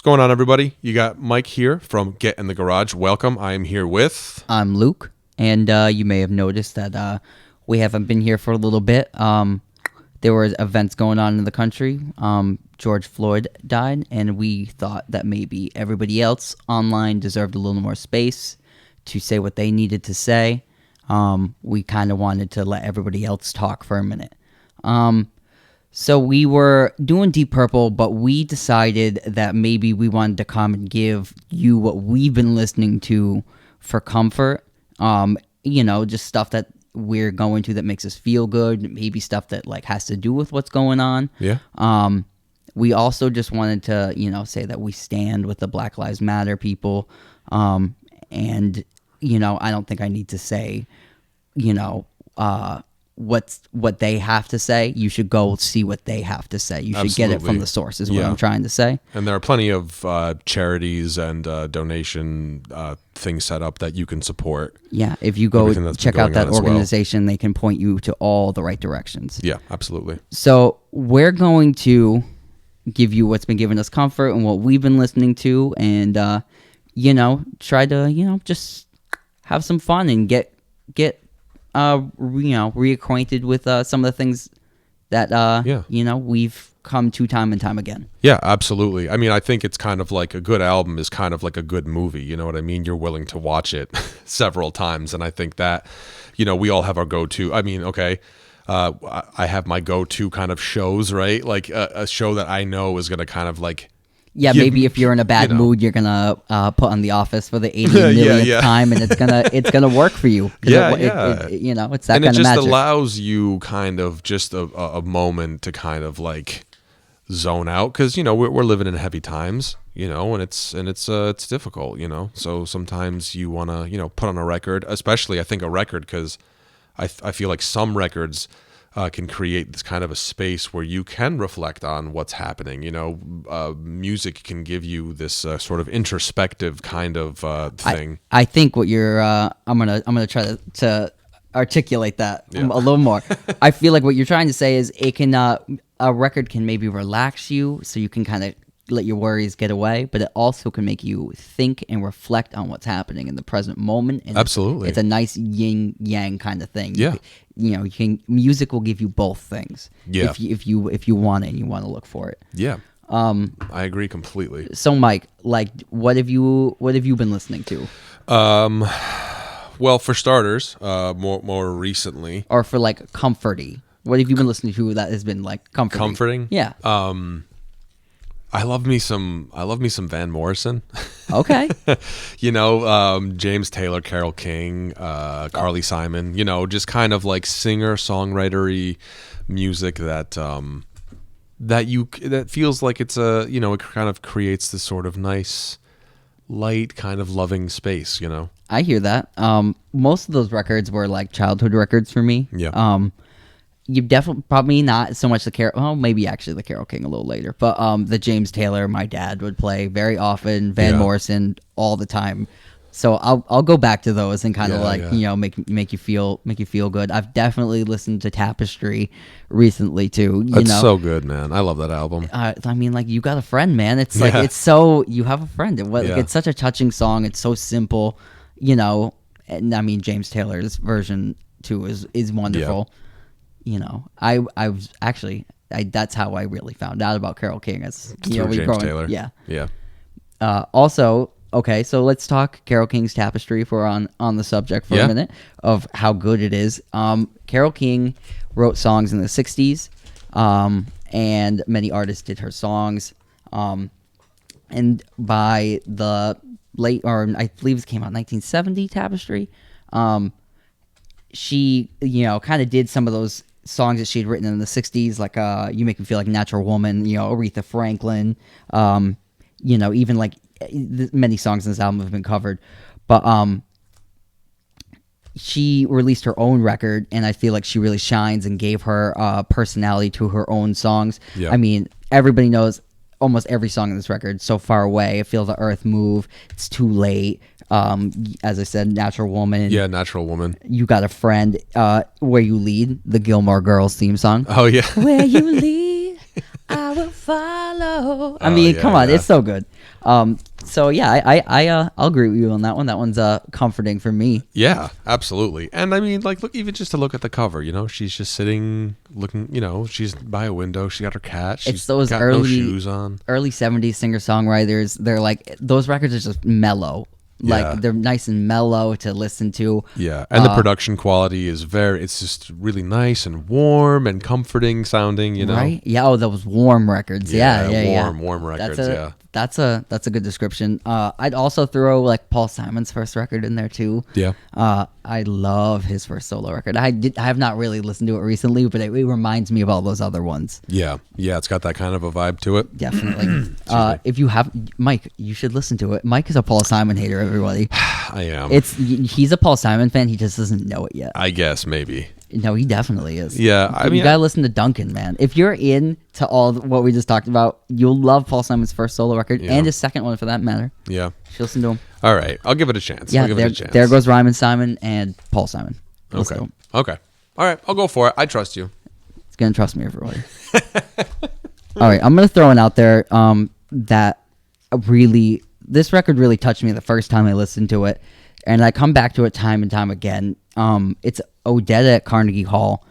going on, everybody? You got Mike here from Get in the Garage. Welcome. I am here with... I'm Luke, and you may have noticed that we haven't been here for a little bit. There were events going on in the country. George Floyd died, and we thought that maybe everybody else online deserved a little more space to say what they needed to say. We kind of wanted to let everybody else talk for a minute. So we were doing Deep Purple, but we decided that maybe we wanted to come and give you what we've been listening to for comfort. Just stuff that we're going to that makes us feel good. Maybe stuff that like has to do with what's going on. Yeah. We also just wanted to, say that we stand with the Black Lives Matter people. I don't think I need to say, what they have to say. You should go see what they have to say. You should Absolutely. get it from the source is what I'm trying to say. And there are plenty of charities and donation things set up that you can support. Yeah, if you go check out that organization, they can point you to all the right directions. Yeah, absolutely. So we're going to give you what's been giving us comfort and what we've been listening to, and try to just have some fun and get reacquainted with some of the things that we've come to time and time again. Yeah, absolutely. I mean, I think it's kind of like a good album is kind of like a good movie. You know what I mean? You're willing to watch it several times, and I think that we all have our go-to. I mean, okay. I have my go-to kind of shows, right? Like a show that I know is going to kind of like... Yeah, maybe if you're in a bad mood, you're going to put on The Office for the 80 millionth time, and it's gonna work for you. It's that kind of magic. And it just allows you kind of just a moment to kind of like zone out, because, we're living in heavy times, and it's difficult, So sometimes you want to, put on a record, especially I think a record, because I feel like some records can create this kind of a space where you can reflect on what's happening. Music can give you this sort of introspective kind of thing. I think what you're I'm gonna try to articulate that a little more. I feel like what you're trying to say is it can a record can maybe relax you, so you can kind of let your worries get away, but it also can make you think and reflect on what's happening in the present moment. And Absolutely. It's a nice yin yang kind of thing. Yeah. Music will give you both things. Yeah. If you want it and you want to look for it. Yeah. I agree completely. So Mike, like what have you been listening to? Well, for starters, more recently, or for like comforty, what have you been listening to that has been like comforting? Comforting? Yeah. I love me some Van Morrison. Okay. James Taylor, Carole King, Carly Simon, just kind of like singer-songwritery music that feels like it's it kind of creates this sort of nice, light, kind of loving space, I hear that. Most of those records were like childhood records for me. Yeah. You definitely probably not so much maybe actually the Carole King a little later, but the James Taylor my dad would play very often, Van Morrison all the time. So I'll go back to those and kind of make you feel good. I've definitely listened to Tapestry recently too. That's so good, man. I love that album. I mean, like you got a friend, man. It's like it's so you have a friend. It's such a touching song. It's so simple, and I mean James Taylor's version too is wonderful. Yeah. I was actually that's how I really found out about Carole King as James Taylor. Yeah. Yeah. Also, okay, so let's talk Carole King's Tapestry if we're on the subject for a minute of how good it is. Carole King wrote songs in the 60s, and many artists did her songs. And by the late, or I believe it came out in 1970, Tapestry, she, kind of did some of those songs that she had written in the 60s, like You Make Me Feel Like a Natural Woman, Aretha Franklin, even like many songs in this album have been covered. But she released her own record, and I feel like she really shines and gave her personality to her own songs. Yeah. I mean, everybody knows almost every song in this record. So Far Away, Feel the Earth Move, It's Too Late, as I said, Natural Woman. Yeah, Natural Woman. You Got a Friend, Where You Lead, the Gilmore Girls theme song. Oh, yeah. Where you lead, I will follow. I Oh, mean, yeah, come on, yeah. it's so good. So yeah, I'll agree with you on that one. That one's comforting for me. Yeah, absolutely. And I mean, like, look, even just to look at the cover, you know, she's just sitting, looking, you know, she's by a window. She got her cat. She's Those got no shoes on. early 70s singer songwriters. They're like, those records are just mellow. Like Yeah. they're nice and mellow to listen to. Yeah, and the production quality is it's just really nice and warm and comforting sounding, you know. Right? Yeah. Oh, those warm records. Yeah. warm records, yeah. That's a good description. I'd also throw like Paul Simon's first record in there too. Yeah. I love his first solo record. I have not really listened to it recently, but it reminds me of all those other ones. Yeah, it's got that kind of a vibe to it. Definitely. If you have Mike, you should listen to it. Mike is a Paul Simon hater. Everybody. I am. He's a Paul Simon fan. He just doesn't know it yet. I guess maybe. No, he definitely is. Yeah, I mean, you gotta listen to Duncan, man. If you're into all what we just talked about, you'll love Paul Simon's first solo record and his second one for that matter. Yeah. You should listen to him. All right, I'll give it a chance. Yeah, I'll give it a chance. there goes Ryman Simon and Paul Simon. Listen to Okay. him. Okay. All right, I'll go for it. I trust you. It's gonna trust me, everybody. All right, I'm gonna throw one out there. That really, this record really touched me the first time I listened to it, and I come back to it time and time again. It's Odetta at Carnegie Hall.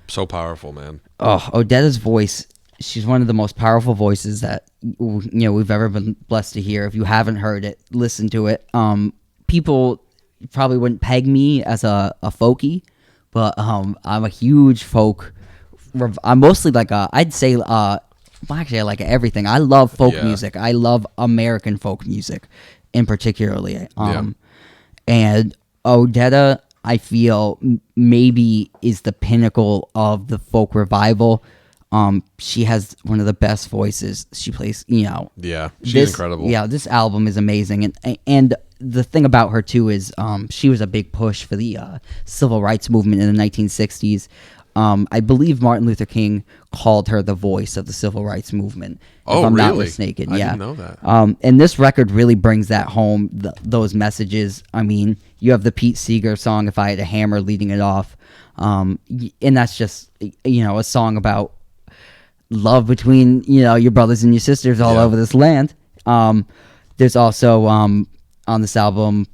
So powerful, man. Oh, Odetta's voice. She's one of the most powerful voices that we've ever been blessed to hear. If you haven't heard it, listen to it. People probably wouldn't peg me as a folkie, but I'm a huge folk. I'm mostly like I'd say actually I like everything. I love folk music. I love American folk music, in particularly. And Odetta, I feel maybe is the pinnacle of the folk revival. She has one of the best voices. She plays, Yeah, she's incredible. Yeah, this album is amazing, and the thing about her too is she was a big push for the civil rights movement in the 1960s. I believe Martin Luther King called her the voice of the civil rights movement. Oh, if I'm not really? mistaken. I Yeah, didn't know that. and this record really brings that home. Those messages. I mean, you have the Pete Seeger song "If I Had a Hammer" leading it off, and that's just a song about love between your brothers and your sisters all over this land. There's also on this album,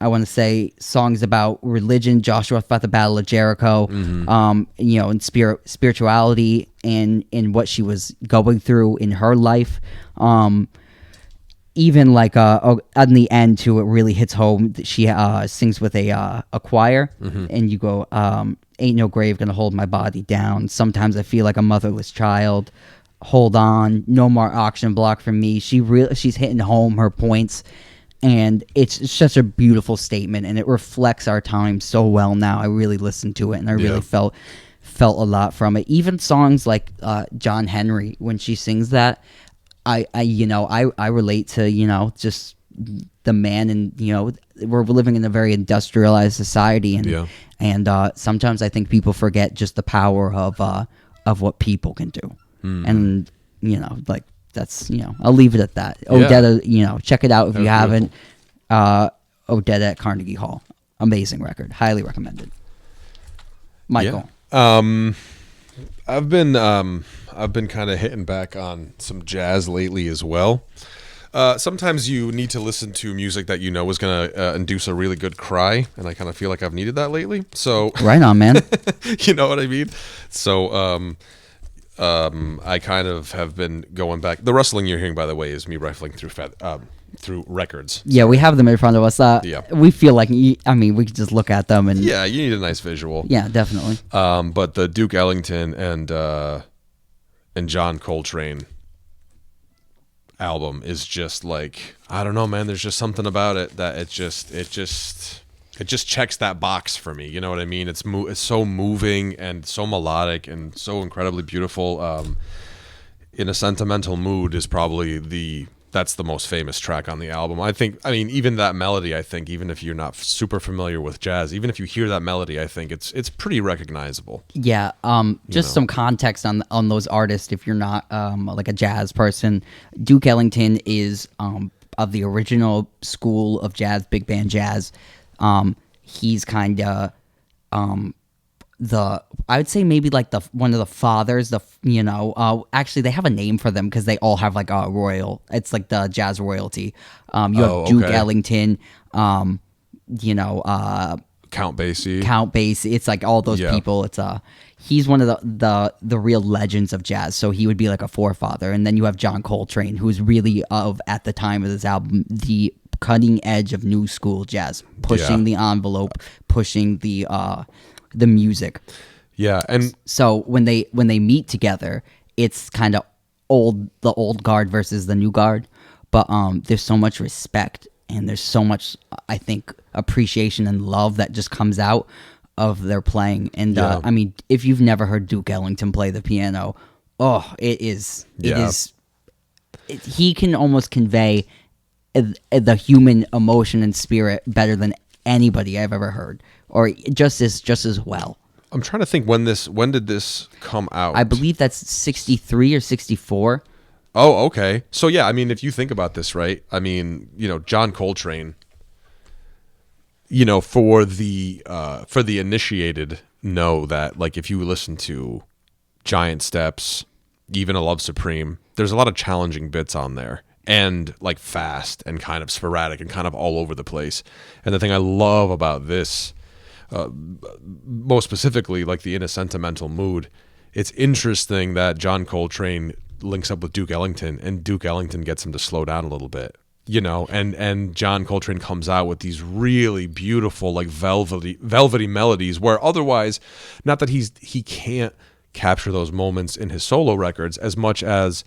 I want to say songs about religion. Joshua fought the Battle of Jericho, and spirituality and what she was going through in her life. Even like in the end too, it really hits home. She sings with a choir, and you go, "Ain't no grave gonna hold my body down. Sometimes I feel like a motherless child. Hold on, no more auction block for me." She's hitting home her points, and it's such a beautiful statement, and it reflects our time so well now. I really listened to it, and I really felt a lot from it. Even songs like John Henry, when she sings that, I relate to just the man, and we're living in a very industrialized society, and sometimes I think people forget just the power of what people can do, and like that's I'll leave it at that. Odetta, check it out if you haven't. Odetta at Carnegie Hall, amazing record, highly recommended. Michael. Yeah. I've been kind of hitting back on some jazz lately as well. Sometimes you need to listen to music that is going to induce a really good cry, and I kind of feel like I've needed that lately. So right on, man. You know what I mean? So I kind of have been going back. The rustling you're hearing, by the way, is me rifling through records. Yeah, we have them in front of us. We feel like we could just look at them and yeah, you need a nice visual. Yeah, definitely. But the Duke Ellington and John Coltrane album is just like, I don't know, man. There's just something about it that it just checks that box for me. You know what I mean? It's so moving and so melodic and so incredibly beautiful. In a Sentimental Mood is probably that's the most famous track on the album. Even that melody, even if you're not super familiar with jazz, even if you hear that melody, I think it's pretty recognizable. Yeah. Just some context on those artists if you're not like a jazz person. Duke Ellington is of the original school of jazz, big band jazz. He's kind of I would say maybe like the one of the fathers, actually they have a name for them because they all have like a royal. It's like the jazz royalty. You have Duke okay. Ellington. Count Basie. Count Basie. It's like all those Yeah. people. It's he's one of the real legends of jazz. So he would be like a forefather. And then you have John Coltrane, who's really at the time of this album, the cutting edge of new school jazz, pushing the envelope, pushing the music. Yeah, and So when they meet together, it's kind of the old guard versus the new guard, but there's so much respect and there's so much, I think, appreciation and love that just comes out of their playing. And Yeah. I mean, if you've never heard Duke Ellington play the piano, it is he can almost convey the human emotion and spirit better than anybody I've ever heard, or just as well. I'm trying to think when did this come out? I believe that's 63 or 64. Oh, okay. So yeah, I mean, if you think about this, right? I mean, John Coltrane, for the initiated know that, like, if you listen to Giant Steps, even A Love Supreme, there's a lot of challenging bits on there, and like fast and kind of sporadic and kind of all over the place. And the thing I love about this, most specifically, like the In a Sentimental Mood, it's interesting that John Coltrane links up with Duke Ellington, and Duke Ellington gets him to slow down a little bit, and John Coltrane comes out with these really beautiful, like velvety melodies, where otherwise, not that he can't capture those moments in his solo records as much as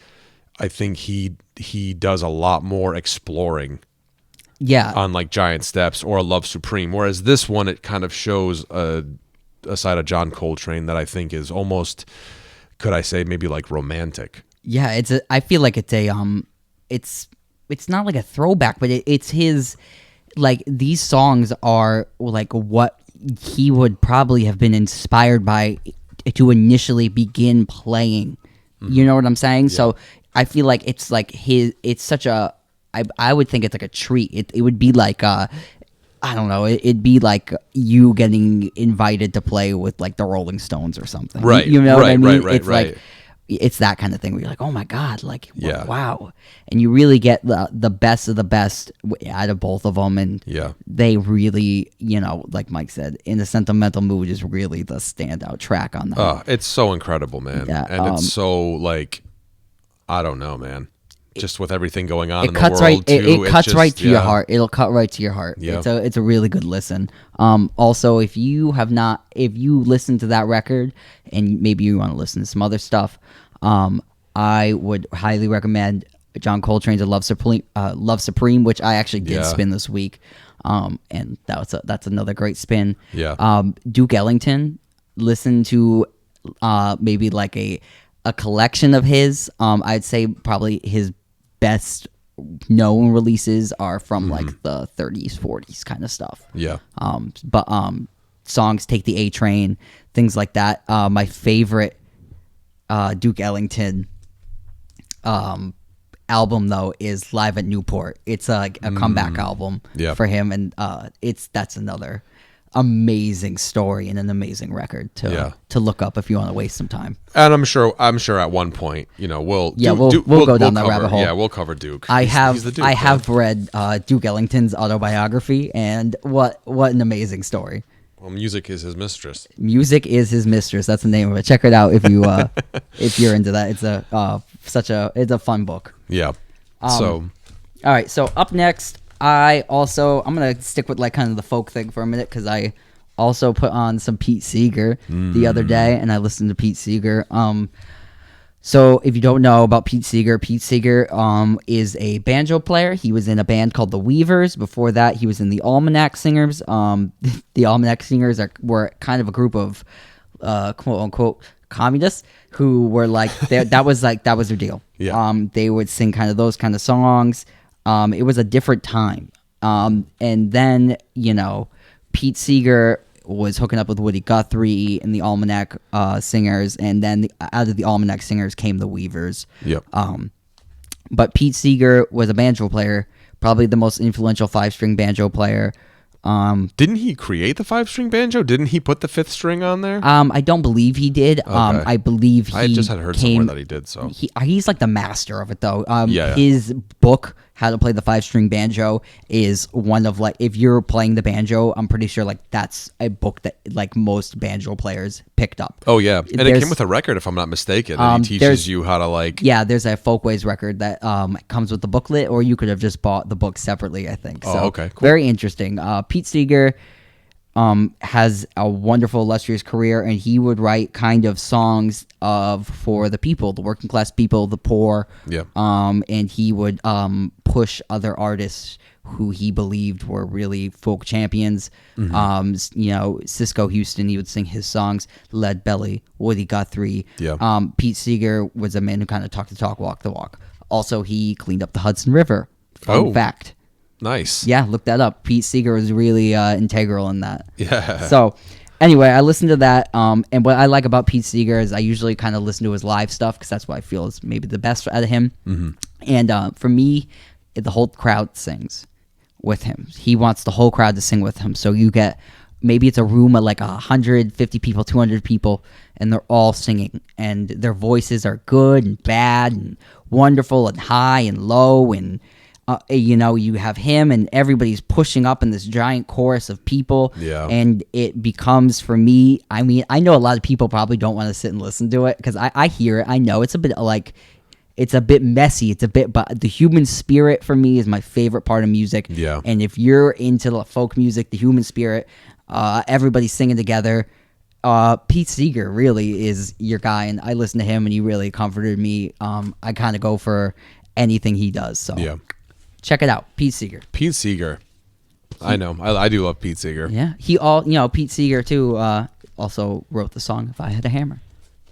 I think he does a lot more exploring on like Giant Steps or A Love Supreme, whereas this one, it kind of shows a side of John Coltrane that I think is almost, could I say, maybe like romantic. Yeah, I feel like it's not like a throwback, but it's his, like, these songs are like what he would probably have been inspired by to initially begin playing. You know what I'm saying? Yeah. So I feel like it's like it's such a, I would think it's like a treat. It would be like I don't know. It'd be like you getting invited to play with like the Rolling Stones or something. Right. You know what I mean? Right. It's like, it's that kind of thing where you're like, oh my God, like, yeah. Wow. And you really get the best of the best out of both of them. And they really, like Mike said, In a Sentimental Mood is really the standout track on that. Oh, it's so incredible, man. Yeah, and it's so, like, I don't know, man. Just with everything going on in the cuts world, right, too. It cuts right to your heart. It'll cut right to your heart. Yeah. It's a really good listen. Also, if you listen to that record and maybe you want to listen to some other stuff, I would highly recommend John Coltrane's Love Supreme, which I actually did spin this week. And that's another great spin. Yeah. Duke Ellington, listen to maybe like a collection of his. I'd say probably his best known releases are from like the 30s, 40s kind of stuff. Yeah. But songs, Take the A Train, things like that. My favorite Duke Ellington album though is Live at Newport. It's a comeback album for him, and that's another amazing story and an amazing record to look up if you want to waste some time. And I'm sure at one point, we'll go down that rabbit hole. Yeah, we'll cover Duke. I have Duke, read Duke Ellington's autobiography, and what an amazing story. Well, music is his mistress. Music is his mistress. That's the name of it. Check it out if you if you're into that. It's a fun book. Yeah. All right. So up next, I'm gonna stick with like kind of the folk thing for a minute because I also put on some Pete Seeger the other day, and I listened to Pete Seeger. So if you don't know about Pete Seeger is a banjo player. He was in a band called the Weavers. Before that, he was in the Almanac Singers. The Almanac Singers were kind of a group of quote unquote communists who were like that was their deal. Yeah. They would sing kind of those kind of songs. It was a different time. And then, Pete Seeger was hooking up with Woody Guthrie and the Almanac Singers, and then out of the Almanac Singers came the Weavers. Yep. But Pete Seeger was a banjo player, probably the most influential 5-string banjo player Didn't he create the 5-string banjo? Didn't he put the 5th string on there? I don't believe he did. Okay. I believe he I just had heard somewhere that he did. So He's like the master of it, though. Yeah. His book, How to Play the 5-String Banjo, is one of like, if you're playing the banjo, I'm pretty sure like that's a book that like most banjo players picked up. Oh yeah, and it There's- came with a record, if I'm not mistaken. And he teaches you how to like. Yeah, there's a Folkways record that comes with the booklet, or you could have just bought the book separately, I think. So, okay, cool. Very interesting. Pete Seeger has a wonderful, illustrious career, and he would write kind of songs for the people, the working class people, the poor. Yeah. And he would push other artists who he believed were really folk champions. Cisco Houston, he would sing his songs. Lead Belly, Woody Guthrie. Yeah. Pete Seeger was a man who kind of talked the talk, walked the walk. Also, he cleaned up the Hudson River. Fun fact. Nice. Yeah, look that up. Pete Seeger was really integral in that. Yeah. So, anyway, I listened to that. And what I like about Pete Seeger is I usually kind of listen to his live stuff because that's what I feel is maybe the best out of him. Mm-hmm. And for me, the whole crowd sings with him. He wants the whole crowd to sing with him. So you get, maybe it's a room of like 150 people, 200 people, and they're all singing. And their voices are good and bad and wonderful and high and low, and you have him and everybody's pushing up in this giant chorus of people. Yeah. And it becomes, for me, I mean, I know a lot of people probably don't want to sit and listen to it because I hear it. I know it's a bit like, it's a bit messy. But the human spirit for me is my favorite part of music. Yeah. And if you're into the folk music, the human spirit, everybody's singing together. Pete Seeger really is your guy, and I listen to him, and he really comforted me. I kind of go for anything he does. So Yeah. check it out, Pete Seeger. Pete Seeger. I know. I do love Pete Seeger. Yeah, Pete Seeger too. Also wrote the song "If I Had a Hammer."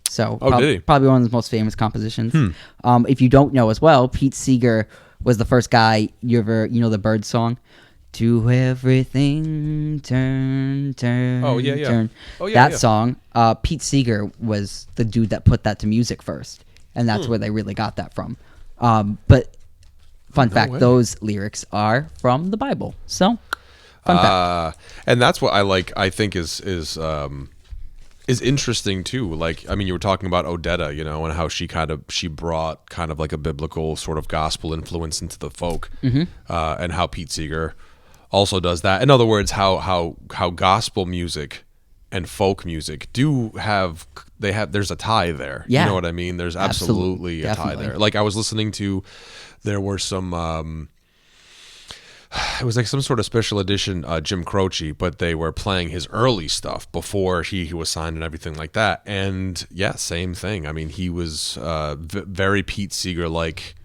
So did he? Probably one of his most famous compositions. If you don't know as well, Pete Seeger was the first guy the Bird song. To everything turn. Oh, yeah. Turn. Oh, yeah, That song, Pete Seeger was the dude that put that to music first, and that's where they really got that from. But fun fact, way. those lyrics are from the Bible. So, fun fact. And that's what I like. I think is interesting too. Like, I mean, you were talking about Odetta, and how she brought kind of like a biblical sort of gospel influence into the folk, and how Pete Seeger also does that. In other words, how gospel music and folk music there's a tie there. Yeah. You know what I mean? There's absolutely a tie there. Like, I was listening to, there were some it was like some sort of special edition Jim Croce, but they were playing his early stuff before he was signed and everything like that. And yeah, same thing. I mean, he was very Pete Seeger like.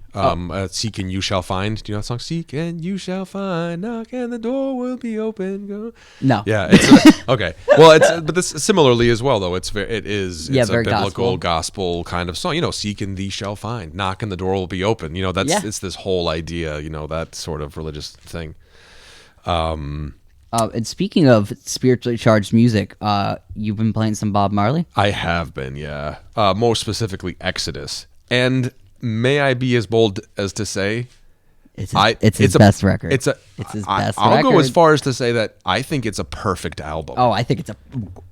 Seek and you shall find. Do you know that song? Seek and you shall find. Knock and the door will be open. Go. No. Yeah. It's okay. Well, but this similarly as well though. It's a very biblical gospel kind of song. Seek and thee shall find. Knock and the door will be open. It's this whole idea. That sort of religious thing. And speaking of spiritually charged music, you've been playing some Bob Marley? I have been, yeah. More specifically, Exodus. And may I be as bold as to say, it's his best record. It's his best record. I'll go as far as to say that I think it's a perfect album. Oh, I think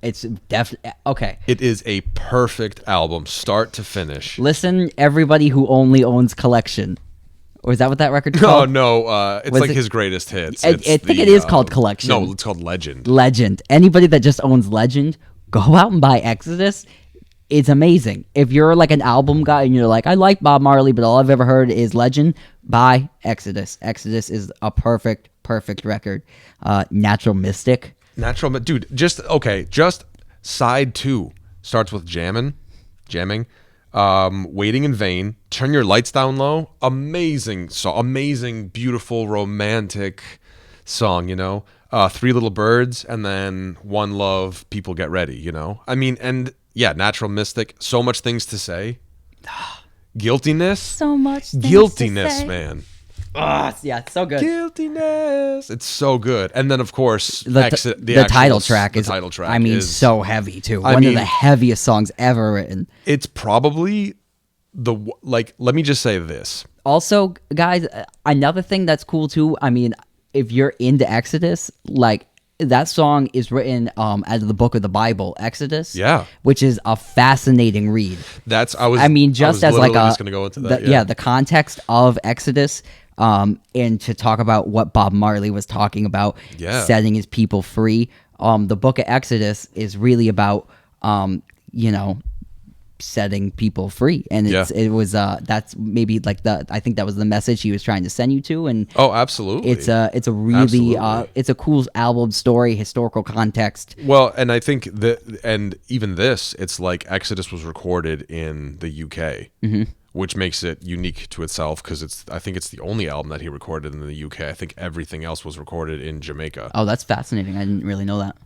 it's definitely okay. It is a perfect album, start to finish. Listen, everybody who only owns Collection. Or is that what that record's Oh called? No, it's like his greatest hits. I think it is called Collection. No, it's called Legend. Legend. Anybody that just owns Legend, go out and buy Exodus. It's amazing. If you're like an album guy and you're like, I like Bob Marley, but all I've ever heard is Legend, buy Exodus. Exodus is a perfect record. Natural Mystic. Dude, just side 2 starts with jamming. Waiting in Vain, Turn Your Lights Down Low, amazing song, amazing, beautiful, romantic song, Three Little Birds, and then One Love, People Get Ready, I mean, and yeah, Natural Mystic, so much things to say. Guiltiness. So much things Guiltiness, to say. man. Yeah, it's so good. Guiltiness. It's so good. And then, of course, the title track is, I mean, so heavy, too. One of the heaviest songs ever written. It's probably let me just say this. Also, guys, another thing that's cool, too, I mean, if you're into Exodus, like that song is written out of the book of the Bible, Exodus. Yeah. Which is a fascinating read. I mean, just as like just going to go into that. the context of Exodus, and to talk about what Bob Marley was talking about, setting his people free. The book of Exodus is really about, setting people free, and it was that's maybe like I think that was the message he was trying to send you to. And absolutely, it's a really it's a cool album story, historical context. Well, and I think and even this, it's like Exodus was recorded in the UK, which makes it unique to itself, because I think it's the only album that he recorded in the UK. I think everything else was recorded in Jamaica. Oh, that's fascinating. I didn't really know that.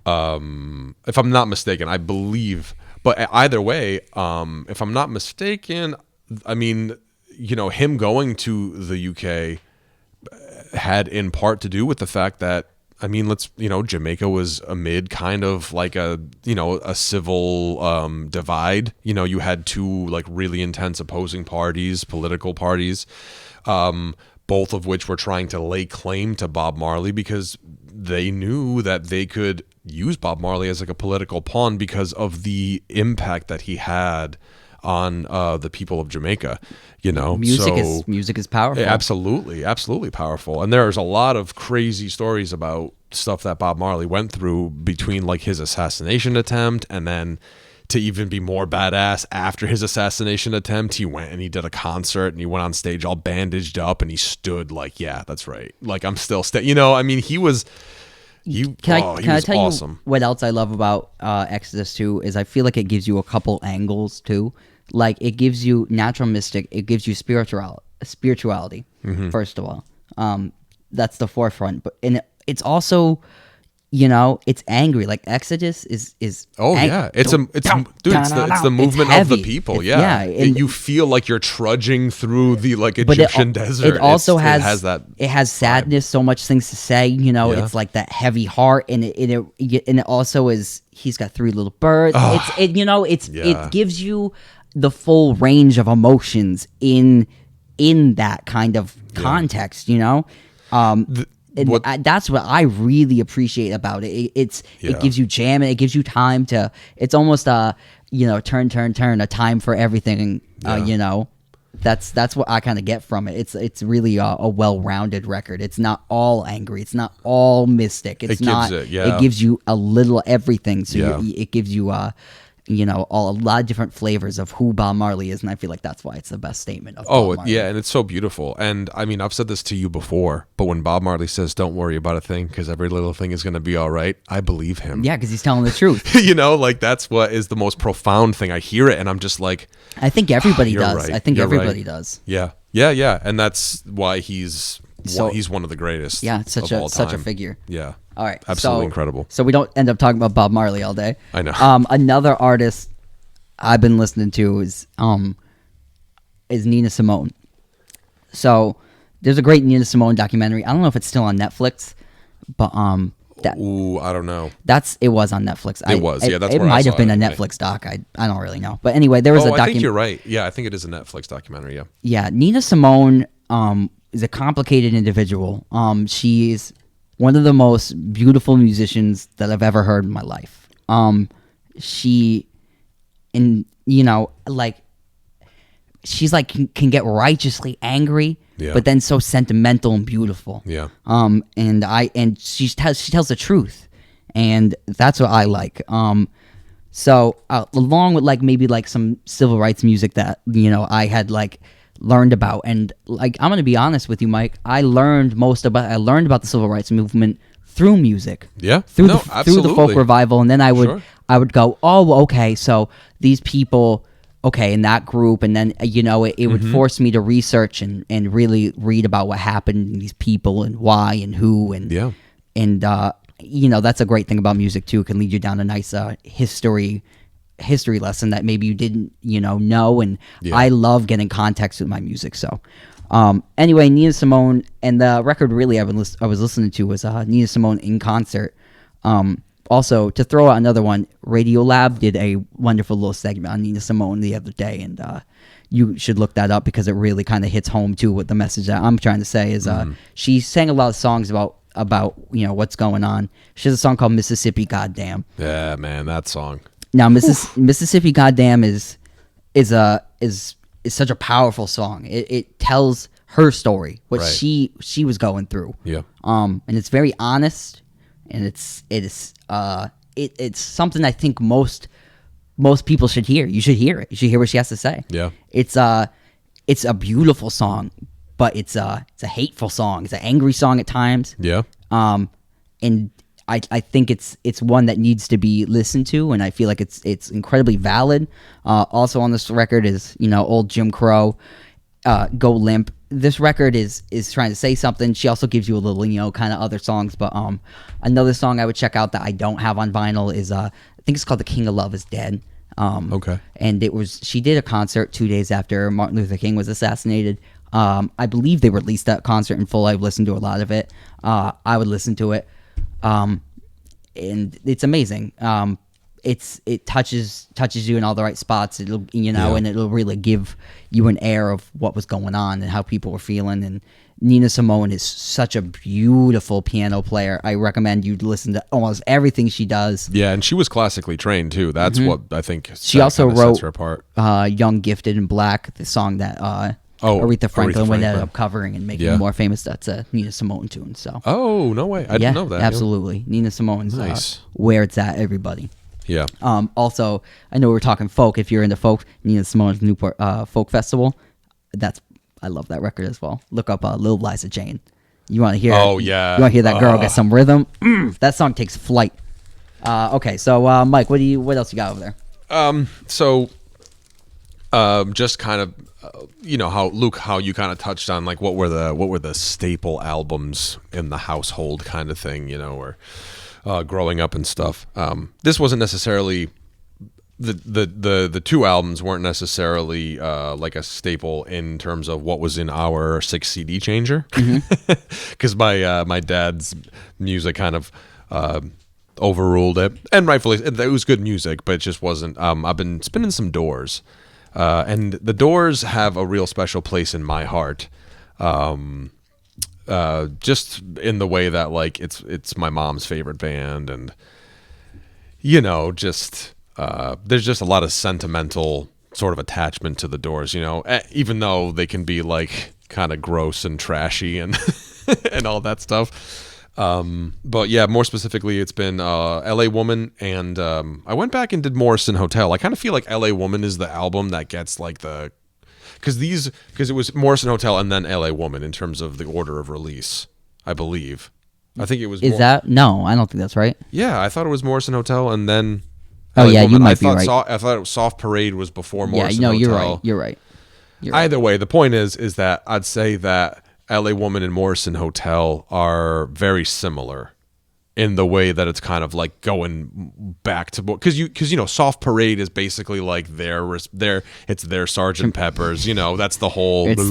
If I'm not mistaken, I believe. But either way, if I'm not mistaken, I mean, him going to the UK had in part to do with the fact that, I mean, Jamaica was amid kind of like a civil divide. You had two like really intense opposing parties, political parties, both of which were trying to lay claim to Bob Marley because they knew that they could use Bob Marley as like a political pawn because of the impact that he had on the people of Jamaica. Music is powerful. Absolutely powerful. And there's a lot of crazy stories about stuff that Bob Marley went through between like his assassination attempt, and then to even be more badass after his assassination attempt, he went and he did a concert and he went on stage all bandaged up and he stood like, yeah, that's right, like I'm still I mean, he was Can I tell awesome. you what else I love about Exodus 2 is I feel like it gives you a couple angles too. Like it gives you natural mystic, it gives you spirituality. First of all, that's the forefront. But it's also, it's angry. Like Exodus is. Oh yeah, it's the movement of the people. And you feel like you're trudging through the like Egyptian desert. It also has that. It has sadness, so much things to say. It's like that heavy heart, and it also is. He's got 3 little birds. It gives you the full range of emotions in that kind of context. That's what I really appreciate about it. It gives you jam, and it gives you time to. It's almost turn, a time for everything. That's what I kind of get from it. It's really a well-rounded record. It's not all angry. It's not all mystic. It gives you a little everything. So it gives you a lot of different flavors of who Bob Marley is, and I feel like that's why it's the best statement of Bob Marley. Yeah, and it's so beautiful. And I mean, I've said this to you before, but when Bob Marley says, "Don't worry about a thing, because every little thing is going to be all right," I believe him. Yeah, because he's telling the truth. Like that's what is the most profound thing. I hear it, and I'm just like, I think everybody does. Right. I think everybody does. Yeah, and that's why he's one of the greatest. Yeah, such a figure. Yeah. All right, absolutely incredible. So we don't end up talking about Bob Marley all day. I know. Another artist I've been listening to is Nina Simone. So there's a great Nina Simone documentary. I don't know if it's still on Netflix, but I don't know. It was on Netflix. It was. That's it where might I have been saw a Netflix doc. I don't really know. But anyway, there was a documentary. I think you're right. Yeah, I think it is a Netflix documentary. Yeah. Yeah, Nina Simone is a complicated individual. She's one of the most beautiful musicians that I've ever heard in my life. She's like can get righteously angry, but then so sentimental and beautiful. Yeah. And she tells the truth, and that's what I like. So along with like maybe like some civil rights music that I had like learned about, and like I'm gonna be honest with you, Mike, I learned about the civil rights movement through music. Yeah. Through the folk revival, and then I would go, oh, okay, so these people, okay, in that group, and then it would force me to research and really read about what happened in these people and why and who, and that's a great thing about music too. It can lead you down a nice history lesson that maybe you didn't know, and I love getting context with my music. So anyway, Nina Simone, and the record really I was listening to was Nina Simone in concert. Also, to throw out another one, Radiolab did a wonderful little segment on Nina Simone the other day, and you should look that up because it really kind of hits home too what the message that I'm trying to say is. She sang a lot of songs about about what's going on. She has a song called Mississippi Goddamn. Yeah, man, that song. Now, Mississippi Goddamn is such a powerful song. It tells her story, what Right. she was going through. Yeah. And it's very honest, and it's something I think most people should hear. You should hear it. You should hear what she has to say. Yeah. It's a beautiful song, but it's a hateful song. It's an angry song at times. Yeah. And I think it's one that needs to be listened to, and I feel like it's incredibly valid. Also on this record is old Jim Crow, Go Limp. This record is trying to say something. She also gives you a little kind of other songs, but another song I would check out that I don't have on vinyl is I think it's called The King of Love Is Dead. Okay. And she did a concert 2 days after Martin Luther King was assassinated. I believe they released that concert in full. I've listened to a lot of it. I would listen to it. And it's amazing. It touches you in all the right spots. It'll and it'll really give you an air of what was going on and how people were feeling. And Nina Simone is such a beautiful piano player. I recommend you listen to almost everything she does. Yeah, and she was classically trained too. That's what I think. She also kinda wrote sets her apart. "Young, Gifted, and Black," the song that Aretha Franklin ended up covering and making more famous. That's a Nina Simone tune. So Oh, no way! I didn't know that. absolutely. Nina Simone's Nice. where it's at, everybody. Yeah. Also, I know we're talking folk. If you're into folk, Nina Simone's Newport Folk Festival. I love that record as well. Look up Lil Liza Jane. You want to hear? Oh, yeah. You want to hear that girl get some rhythm? That song takes flight. Okay, so Mike, what else you got over there? So, just kind of, how you kind of touched on like what were the staple albums in the household kind of thing, or growing up and stuff. This wasn't necessarily the two albums weren't necessarily like a staple in terms of what was in our 6 CD changer, because my dad's music kind of overruled it, and rightfully it was good music, but it just wasn't. I've been spinning some Doors, and the Doors have a real special place in my heart. Just in the way that like it's my mom's favorite band, and just there's just a lot of sentimental sort of attachment to the Doors, even though they can be like kind of gross and trashy and and all that stuff. But yeah, more specifically, it's been L.A. Woman, and I went back and did Morrison Hotel. I kind of feel like L.A. Woman is the album that gets like because it was Morrison Hotel and then L.A. Woman in terms of the order of release, I believe. I think it was. No? I don't think that's right. Yeah, I thought it was Morrison Hotel and then. Oh LA yeah, Woman. you might be right. I thought it was Soft Parade was before Morrison Yeah, no, Hotel. you're right. Either way, the point is that I'd say that L.A. Woman and Morrison Hotel are very similar in the way that it's kind of like going back to because Soft Parade is basically like their Sgt. Pepper's, that's the whole It's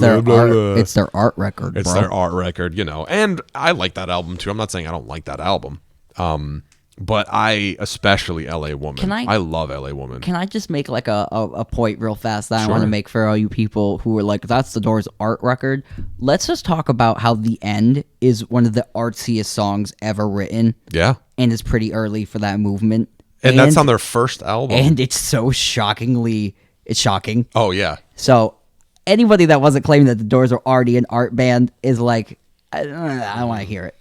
their art record. It's bro. their art record, and I like that album too. I'm not saying I don't like that album, but I especially L.A. Woman. I love L.A. Woman. Can I just make like a point real fast that I Sure. want to make for all you people who are like, that's the Doors art record? Let's just talk about how The End is one of the artsiest songs ever written. Yeah, And it's pretty early for that movement. and that's on their first album. And it's so it's shocking. Oh yeah, So anybody that wasn't claiming that the Doors are already an art band is like, I don't want to hear it.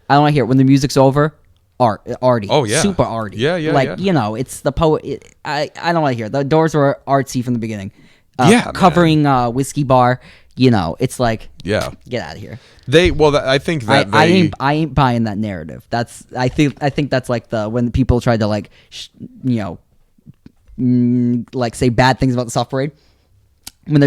I don't want to hear it. When the music's over, arty. Oh, yeah. Super arty. Yeah, Like, it's the poet. I don't want to hear it. The Doors were artsy from the beginning. Yeah, Covering Whiskey Bar, it's like, yeah. get out of here. I think that I ain't buying that narrative. I think that's like when people try to like, like say bad things about the Soft Parade. When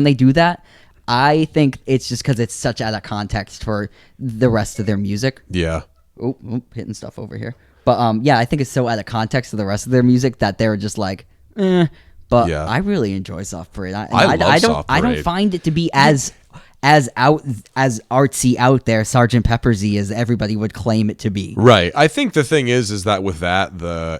they do that, I think it's just because it's such out of context for the rest of their music. Yeah. Oh, hitting stuff over here. But yeah, I think it's so out of context of the rest of their music that they're just like, eh. But Yeah. I really enjoy Soft Parade. I love Soft I don't Parade. find it to be as as artsy out there Sergeant Peppersy as everybody would claim it to be. Right. I think the thing is that with that,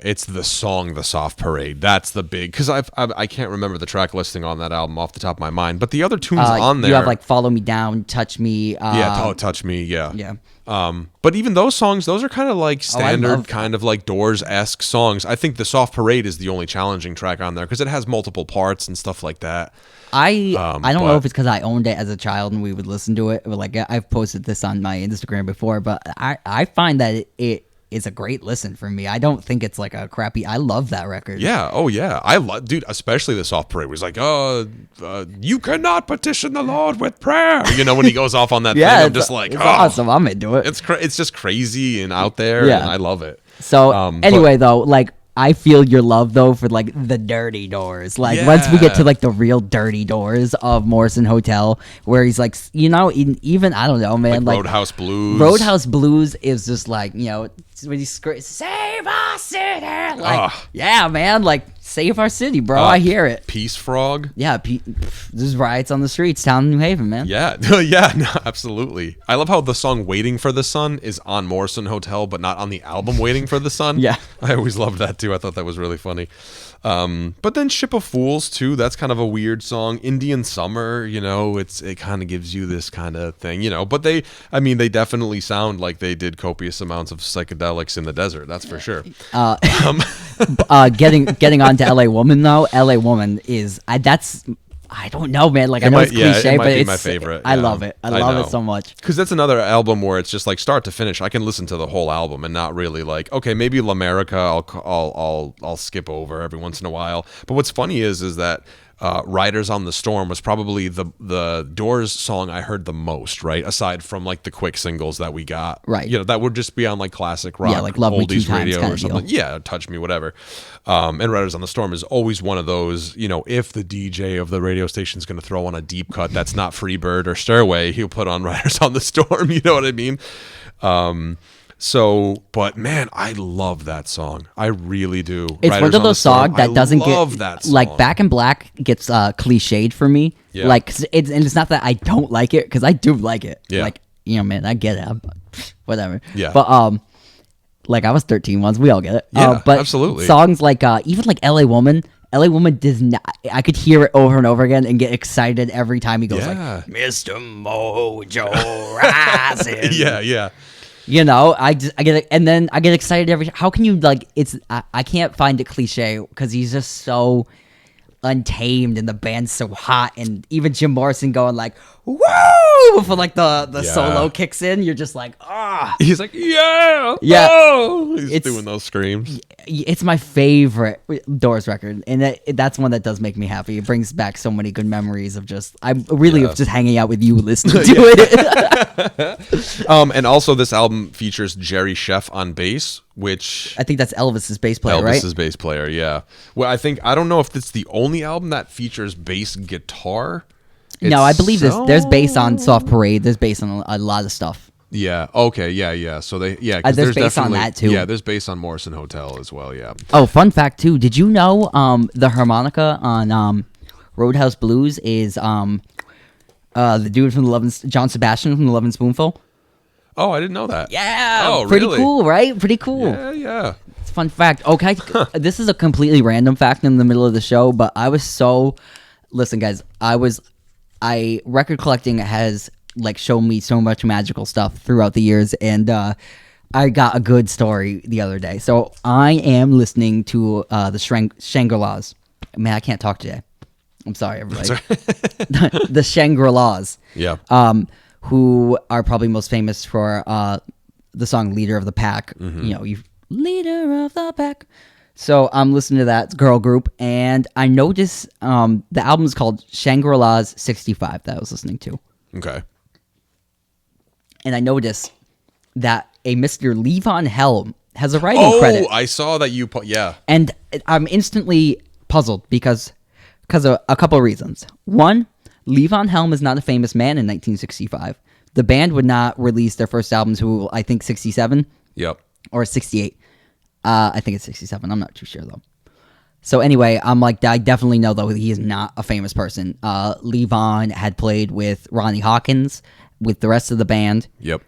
it's the song, The Soft Parade. That's the big, because I can't remember the track listing on that album off the top of my mind, but the other tunes on there. You have like Follow Me Down, Touch Me. Touch Me. Yeah. Yeah. But even those songs, those are kind of like standard, kind of like Doors-esque songs. I think The Soft Parade is the only challenging track on there because it has multiple parts and stuff like that. I don't know if it's because I owned it as a child and we would listen to it. Like I've posted this on my Instagram before, but I find that it is a great listen for me. I don't think it's like a crappy. I love that record. Yeah. Oh yeah. I love, dude. Especially the Soft Parade was like, you cannot petition the Lord with prayer. You know, when he goes off on that thing, I'm just like, it's awesome. I'm into it. It's just crazy and out there, and I love it. So anyway, though, like. I feel your love though for like the dirty Doors. Like once we get to like the real dirty Doors of Morrison Hotel, where he's like, you know, even I don't know, man, like Roadhouse Blues. Roadhouse Blues is just like, you know, when he's save our city, like yeah, man, like save our city, bro. I hear it. Peace Frog. Yeah, there's riots on the streets, town New Haven, man. Yeah, yeah, no, absolutely. I love how the song "Waiting for the Sun" is on Morrison Hotel, but not on the album "Waiting for the Sun." Yeah, I always loved that too. I thought that was really funny. But then "Ship of Fools" too. That's kind of a weird song. "Indian Summer," you know, it kind of gives you this kind of thing, you know. But they definitely sound like they did copious amounts of psychedelics in the desert. That's for sure. Getting on to "L.A. Woman" though. "L.A. Woman" is I don't know, man. Like I know it's cliche, but it's my favorite. I love it. I love it so much. Because that's another album where it's just like start to finish. I can listen to the whole album and not really like, okay, maybe L'America I'll skip over every once in a while. But what's funny is that Riders on the Storm was probably the Doors song I heard the most, right? Aside from like the quick singles that we got, right? You know, that would just be on like classic rock, like Love Me Two oldies radio Times or something. Yeah, Touch Me, whatever. And Riders on the Storm is always one of those, you know, if the DJ of the radio station is going to throw on a deep cut that's not Freebird or Stairway, he'll put on Riders on the Storm. You know what I mean? So, but man, I love that song. I really do. It's Riders one of those songs that doesn't get that like Back in Black gets cliched for me. Yeah. Like it's not that I don't like it because I do like it. Yeah. Like, you know, man, I get it. Whatever. Yeah. But like I was 13 once. We all get it. Yeah, but absolutely. Songs like even like "L.A. Woman." "L.A. Woman" does not. I could hear it over and over again and get excited every time he goes like, "Mr. Mojo Rising." Yeah. You know, I get it, and then I get excited every. How can you like? I can't find it cliche because he's just so untamed and the band's so hot, and even Jim Morrison going like "woo" before like the solo kicks in. You're just like He's like yeah. He's doing those screams. It's my favorite Doors record, and that's one that does make me happy. It brings back so many good memories of just just hanging out with you listening to it. And also this album features Jerry Sheff on bass, which I think that's Elvis's bass player, right? Elvis's bass player, yeah. Well, I don't know if it's the only album that features bass guitar. No, I believe there's bass on "Soft Parade." There's bass on a lot of stuff. Yeah. Okay. Yeah. So there's bass on that too. Yeah, there's bass on Morrison Hotel as well. Yeah. Oh, fun fact too. Did you know the harmonica on Roadhouse Blues is the dude from John Sebastian from the Lovin' Spoonful? Oh, I didn't know that. Yeah. Oh, pretty really? cool, right? Pretty cool. Yeah. It's a fun fact. Okay, this is a completely random fact in the middle of the show, but I was so. Listen, guys, record collecting has like shown me so much magical stuff throughout the years, and I got a good story the other day. So I am listening to the Shangri-Las. Man, I can't talk today. I'm sorry, everybody. The Shangri-Las. Yeah. Who are probably most famous for the song "Leader of the Pack." Mm-hmm. You know, you leader of the pack. So I'm listening to that girl group, and I noticed the album is called Shangri-Las 65 that I was listening to. Okay. And I noticed that a Mr. Levon Helm has a writing credit. Oh, I saw that you put, yeah. And I'm instantly puzzled because of a couple of reasons. One, Levon Helm is not a famous man in 1965. The band would not release their first album until, I think, 67. Yep. Or 68. I think it's 67. I'm not too sure, though. So anyway, I'm like, I definitely know though he is not a famous person. Levon had played with Ronnie Hawkins, with the rest of the band. Yep.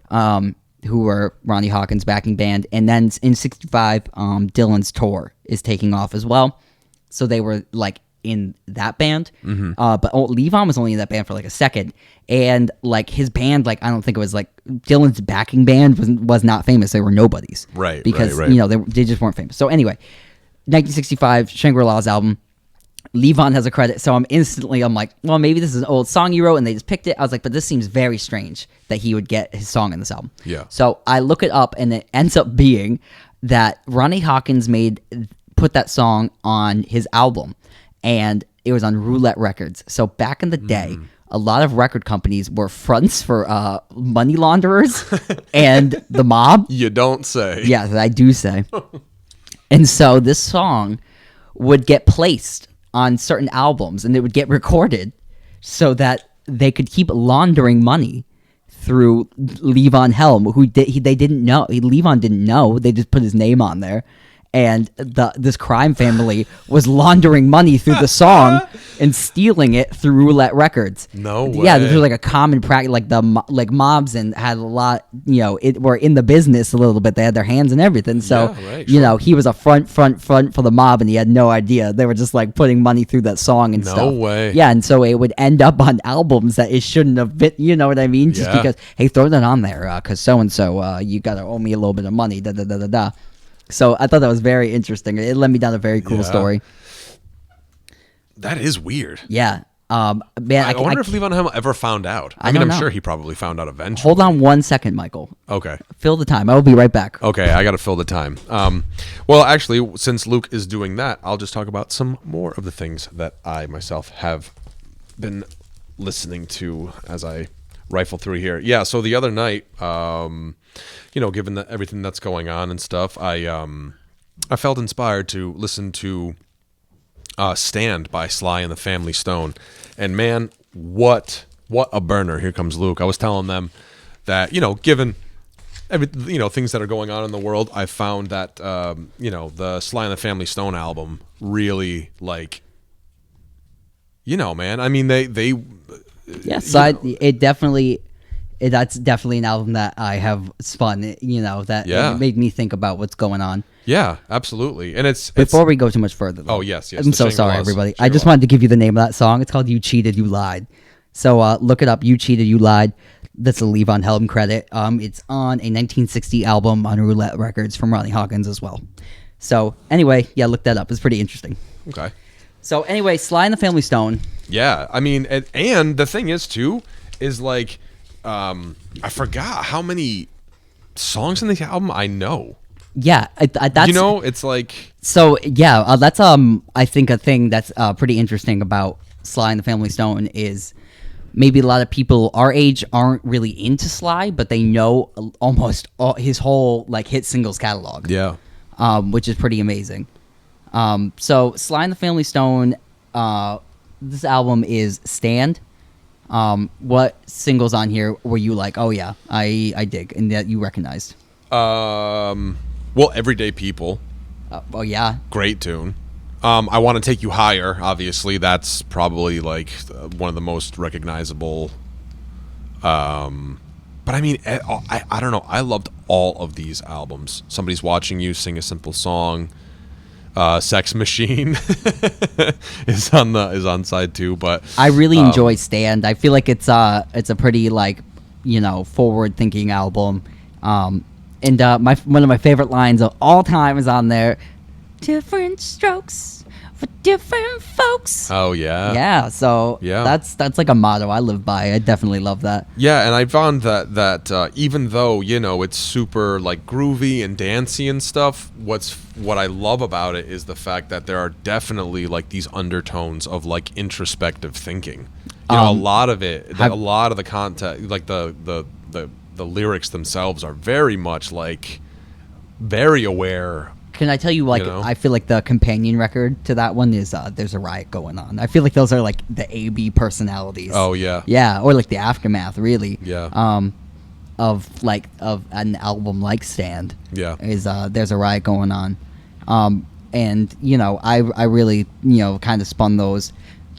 Who were Ronnie Hawkins' backing band, and then in '65, Dylan's tour is taking off as well. So they were like in that band, but Levon was only in that band for like a second, and like his band, like I don't think it was like Dylan's backing band was not famous. They were nobodies, Right, Because right. you know they just weren't famous. So anyway, 1965 Shangri-La's album. Levon has a credit, so I'm like, well, maybe this is an old song you wrote and they just picked it. I was like, but this seems very strange that he would get his song in this album. Yeah. So I look it up, and it ends up being that Ronnie Hawkins put that song on his album, and it was on Roulette Records. So back in the day, a lot of record companies were fronts for money launderers and the mob. You don't say. Yes, I do say. And so this song would get placed on certain albums, and it would get recorded so that they could keep laundering money through Levon Helm, who they didn't know. Levon didn't know. They just put his name on there. And this crime family was laundering money through the song and stealing it through Roulette Records. No way. Yeah, this was like a common practice. Like mobs and had a lot. Were in the business a little bit. They had their hands in everything. So Yeah, right, you know, he was a front for the mob, and he had no idea. They were just like putting money through that song and No stuff. way. Yeah, and so it would end up on albums that it shouldn't have been. You know what I mean? Just Yeah. because, hey, throw that on there, because so and so, you gotta owe me a little bit of money. Da da da da da. So I thought that was very interesting. It led me down a very cool Yeah. story. That is weird. Yeah. Man, I wonder if Levon Helm ever found out. I mean, don't I'm know. sure he probably found out eventually. Hold on 1 second, Michael. Okay. Fill the time. I will be right back. Okay, I got to fill the time. Well, actually, since Luke is doing that, I'll just talk about some more of the things that I myself have been listening to as I rifle through here. Yeah, so the other night, given everything that's going on and stuff, I felt inspired to listen to "Stand" by Sly and the Family Stone, and man, what a burner! Here comes Luke. I was telling them that given things that are going on in the world, I found that the Sly and the Family Stone album really man. I mean they Yeah, so that's definitely an album that I have spun. That Yeah. it made me think about what's going on. Yeah, absolutely. And it's Before we go too much further, though, Oh, yes, I'm the so sorry, Shangri-Las. everybody. I just wanted to give you the name of that song. It's called "You Cheated, You Lied." So look it up. "You Cheated, You Lied." That's a Levon Helm credit. It's on a 1960 album on Roulette Records from Ronnie Hawkins as well. So anyway, yeah, look that up. It's pretty interesting. okay. So anyway, Sly and the Family Stone. Yeah, I mean, and the thing is too, is I forgot how many songs in the album I know. Yeah, that's It's like so. Yeah, that's I think a thing that's pretty interesting about Sly and the Family Stone is maybe a lot of people our age aren't really into Sly, but they know almost all his whole hit singles catalog. yeah. Which is pretty amazing. So Sly and the Family Stone, this album is "Stand." What singles on here were you like, oh yeah, I dig, and that you recognized? Well, Everyday People, Oh yeah, great tune. I Want to Take You Higher, obviously that's probably one of the most recognizable. But I mean, I don't know. I loved all of these albums. Somebody's Watching You, Sing a Simple Song. Sex Machine is on side 2, but I really enjoy "Stand." I feel like it's a pretty forward thinking album. And one of my favorite lines of all time is on there. "Different strokes for different folks." oh yeah. Yeah, so Yeah. that's like a motto I live by. I definitely love that. Yeah, and I found that even though it's super groovy and dancey and stuff, what I love about it is the fact that there are definitely these undertones of introspective thinking. A lot of it, a lot of the content, the lyrics themselves are very much very aware. Can I tell you, I feel like the companion record to that one is "There's a Riot Going On." I feel like those are the AB personalities. Oh yeah. Yeah, or the aftermath, really. Yeah. Of an album like "Stand." Yeah. Is "There's a Riot Going On." and I really kind of spun those.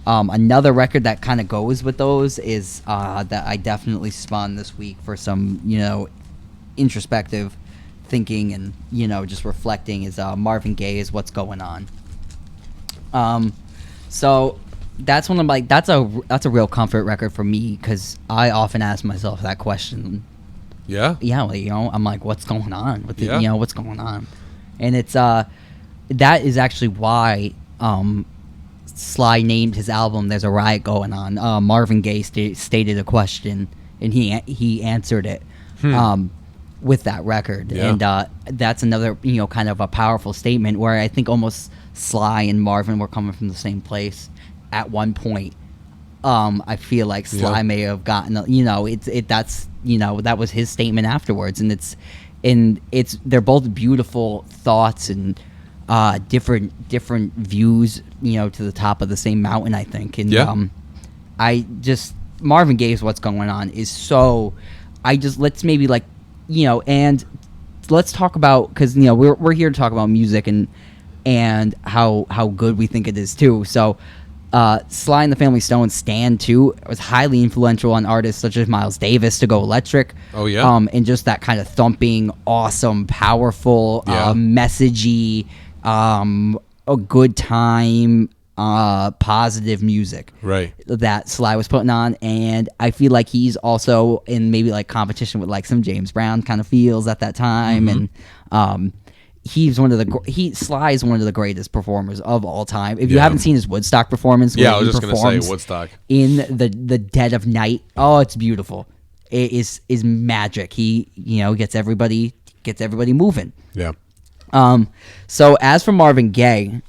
Another record that kind of goes with those is that I definitely spun this week for some introspective thinking and just reflecting is Marvin Gaye's "What's Going On." So that's one of my that's a real comfort record for me because I often ask myself that question. Yeah. Yeah, well, I'm like, what's going on with the, Yeah. what's going on, and it's that is actually why Sly named his album "There's a Riot Going On." Marvin Gaye stated a question and he answered it with that record, Yeah. and that's another kind of a powerful statement where I think almost Sly and Marvin were coming from the same place at one point. I feel like Sly Yeah. may have gotten that was his statement afterwards, and they're both beautiful thoughts and different views to the top of the same mountain, I think. And Yeah. I just Marvin Gaye's "What's Going On" is so let's maybe and let's talk about, because we're here to talk about music and how good we think it is too. So Sly and the Family Stone "Stand" too was highly influential on artists such as Miles Davis to go electric. Oh, yeah. And just that kind of thumping, awesome, powerful, Yeah. messagey, a good time, positive music Right. that Sly was putting on. And I feel like he's also in maybe like competition with like some James Brown kind of feels at that time. Mm-hmm. And Sly is one of the greatest performers of all time. If you Yeah. haven't seen his Woodstock performance, Yeah, where I was he just gonna say performs Woodstock. in the dead of night, oh, it's beautiful. It is magic. He gets everybody moving. Yeah. So as for Marvin Gaye,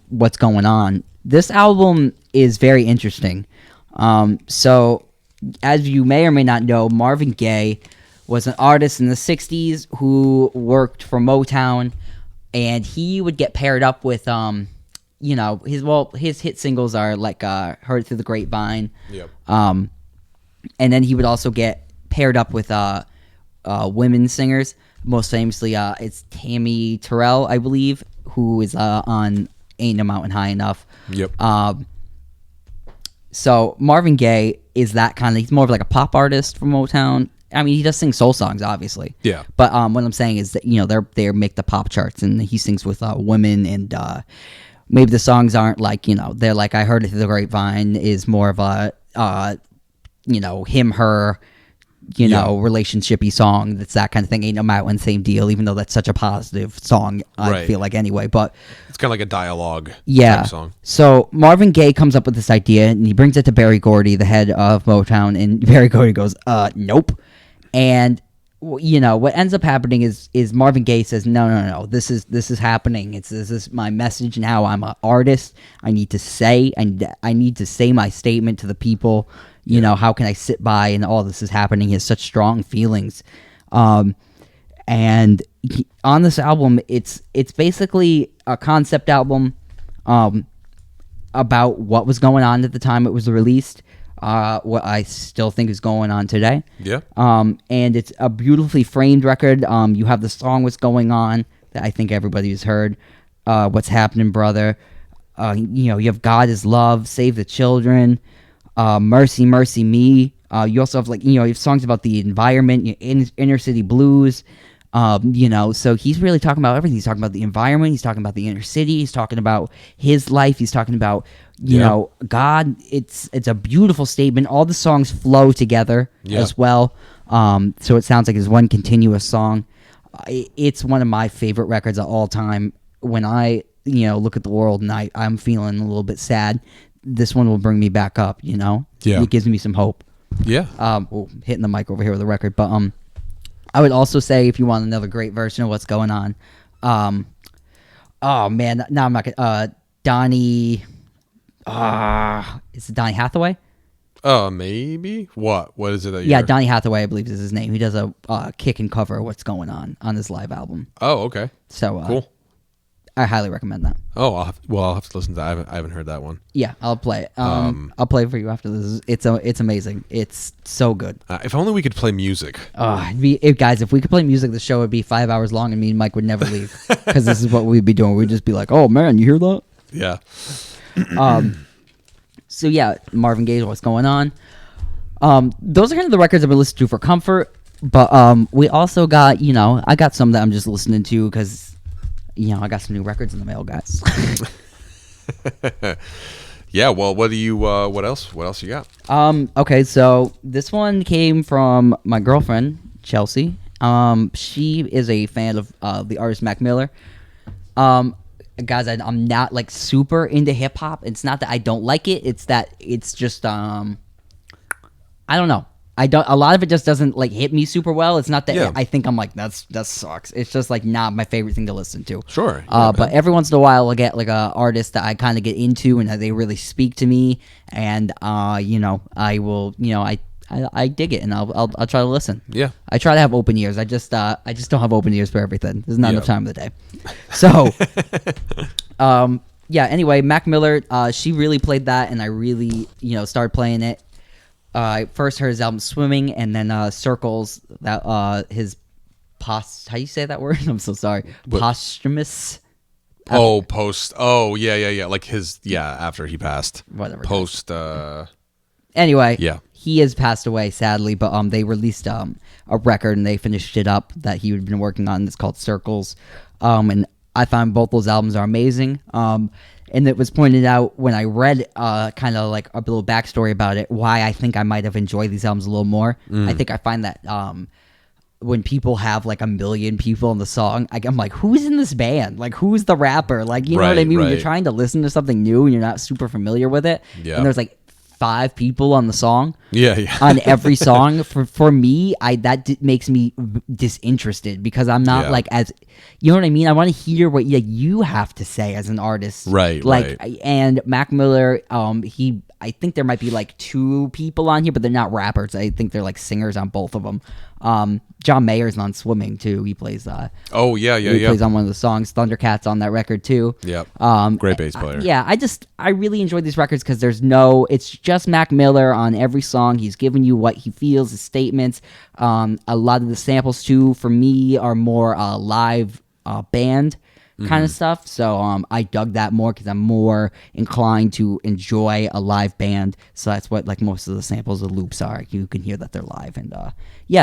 "What's Going On," this album is very interesting. So as you may or may not know, Marvin Gaye was an artist in the 60s who worked for Motown, and he would get paired up with his hit singles are like "Heard Through the Grapevine." Yep. And then he would also get paired up with women singers. Most famously, it's Tammy Terrell, I believe, who is on "Ain't No Mountain High Enough." Yep. So Marvin Gaye is that kind of. He's more of like a pop artist from Motown. I mean, he does sing soul songs, obviously. Yeah. But what I'm saying is that they make the pop charts, and he sings with women, and maybe the songs aren't like they're like "I Heard It Through the Grapevine" is more of a him her relationshipy song. That's that kind of thing. "Ain't No Mountain," same deal. Even though that's such a positive song, I Right. feel like anyway. But It's kind of like a dialogue yeah. type song. So Marvin Gaye comes up with this idea, and he brings it to Berry Gordy, the head of Motown, and Berry Gordy goes, "Nope." And what ends up happening is Marvin Gaye says, "No, this is happening. This is my message now. I'm an artist. I need to say my statement to the people. How can I sit by and all this is happening?" He has such strong feelings. And on this album, it's basically a concept album about what was going on at the time it was released, what I still think is going on today. Yeah. And it's a beautifully framed record. You have the song "What's Going On" that I think everybody has heard. "What's Happening, Brother." You have "God Is Love," "Save the Children," "Mercy, Mercy Me." You also have you have songs about the environment, inner city blues. So he's really talking about everything. He's talking about the environment. He's talking about the inner city. He's talking about his life. He's talking about God. It's a beautiful statement. All the songs flow together as well. So it sounds like it's one continuous song. It's one of my favorite records of all time. When I look at the world and I'm feeling a little bit sad, this one will bring me back up. Yeah. It gives me some hope. Yeah. Hitting the mic over here with the record, but I would also say if you want another great version of "What's Going On," oh man, now I'm not gonna. Donnie, is it Donnie Hathaway? Maybe. What is it that Yeah, you're... Donnie Hathaway, I believe is his name. He does a kick and cover "What's Going On" his live album. Oh, okay. So Cool. I highly recommend that. Oh, I'll have to listen to that. I haven't heard that one. Yeah, I'll play it. I'll play it for you after this. It's amazing. It's so good. If only we could play music. Guys, if we could play music, the show would be 5 hours long, and me and Mike would never leave because this is what we'd be doing. We'd just be like, "Oh man, you hear that?" Yeah. So yeah, Marvin Gaye, what's going on? Those are kind of the records I've been listening to for comfort. But we also got, I got some that I'm just listening to because, I got some new records in the mail, guys. Yeah. Well, what else you got? Okay, so this one came from my girlfriend, Chelsea. She is a fan of the artist Mac Miller. Guys, I'm not like super into hip hop. It's not that I don't like it. It's that it's just I don't know. A lot of it just doesn't like hit me super well. It's not that I think I'm like that sucks. It's just like not my favorite thing to listen to. Sure. But every once in a while I'll get like a artist that I kind of get into and they really speak to me, and I will I dig it, and I'll try to listen. Yeah. I try to have open ears. I just don't have open ears for everything. There's not enough time of the day. So yeah, anyway, Mac Miller, she really played that, and I really, started playing it. I first heard his album Swimming, and then Circles, that his how do you say that word? I'm so sorry. Posthumous. Yeah. Like after he passed. Whatever. Post. Anyway, Yeah. He has passed away, sadly, but they released a record and they finished it up that he had been working on. It's called Circles, and I found both those albums are amazing. And it was pointed out when I read kind of like a little backstory about it, why I think I might have enjoyed these albums a little more. I think I find that when people have like a million people in the song, I'm like, who's in this band? Like, who's the rapper? Like, you know what I mean? When you're trying to listen to something new and you're not super familiar with it, and there's like 5 people on the song. On every song. For me, that makes me disinterested because I'm not like as, you know what I mean? I want to hear what you have to say as an artist. Right. And Mac Miller, I think there might be like 2 people on here, but they're not rappers. I think they're like singers on both of them. John Mayer's on Swimming too. He plays. He plays on one of the songs. Thundercat's on that record too. Yep. Great bass player. I really enjoy these records because it's just Mac Miller on every song. He's giving you what he feels, his statements. A lot of the samples too, for me, are more live band kind of stuff. So I dug that more because I'm more inclined to enjoy a live band. So that's what like most of the samples of loops are. You can hear that they're live. And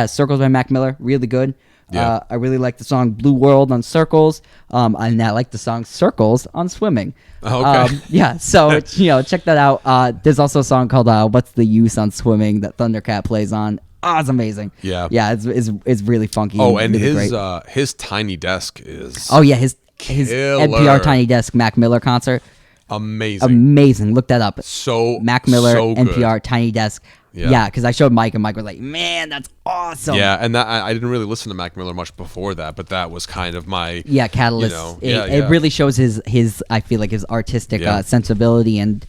Circles by Mac Miller, really good. Yeah. I really like the song Blue World on Circles. And I like the song Circles on Swimming. Okay. So check that out. There's also a song called What's the Use on Swimming that Thundercat plays on. It's amazing. Yeah. Yeah, it's really funky. And really his Tiny Desk is his killer. NPR Tiny Desk Mac Miller concert. Amazing. Look that up. So Mac Miller, so good. NPR Tiny Desk. Yeah, because I showed Mike and Mike was like, man, that's awesome. Yeah, and that I didn't really listen to Mac Miller much before that, but that was kind of my catalyst. It really shows his I feel like his artistic sensibility, and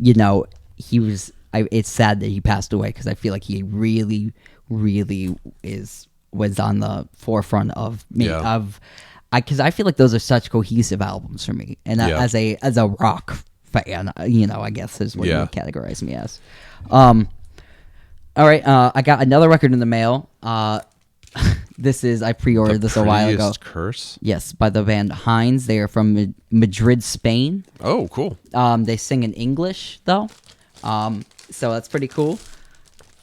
he was. It's sad that he passed away because I feel like he really, really was on the forefront of me because I feel like those are such cohesive albums for me, and as a rock fan, I guess is what you would categorize me as. All right, I got another record in the mail. I pre-ordered this a while ago. Curse? Yes, by the band Heinz. They are from Madrid, Spain. Oh, cool. They sing in English though, so that's pretty cool.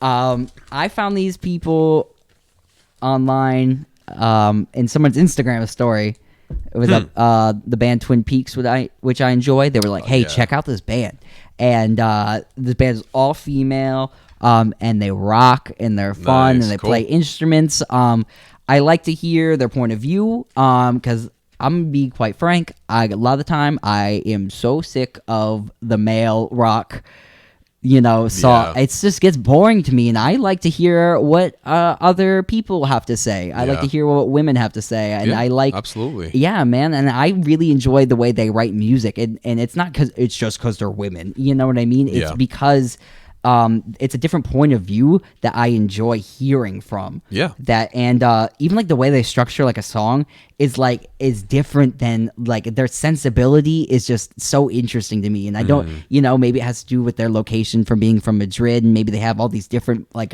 I found these people online in someone's Instagram story. It was the band Twin Peaks, which I enjoy. They were like, "Hey, check out this band," and this band is all female. And they rock and they're fun and they play instruments. I like to hear their point of view because I'm going to be quite frank. A lot of the time I am so sick of the male rock, so it just gets boring to me. And I like to hear what other people have to say. I like to hear what women have to say. And I like... Absolutely. Yeah, man. And I really enjoy the way they write music. And it's not because it's just because they're women. You know what I mean? It's because... it's a different point of view that I enjoy hearing from. Yeah. That and even like the way they structure like a song is different than like their sensibility is just so interesting to me. And I don't, maybe it has to do with their location from being from Madrid, and maybe they have all these different like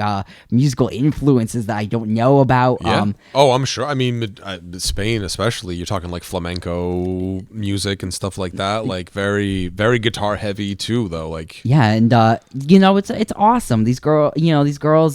musical influences that I don't know about. Yeah. I'm sure. I mean, Spain especially. You're talking like flamenco music and stuff like that. Like very, very guitar heavy too, though. Like yeah, and it's awesome. These girls,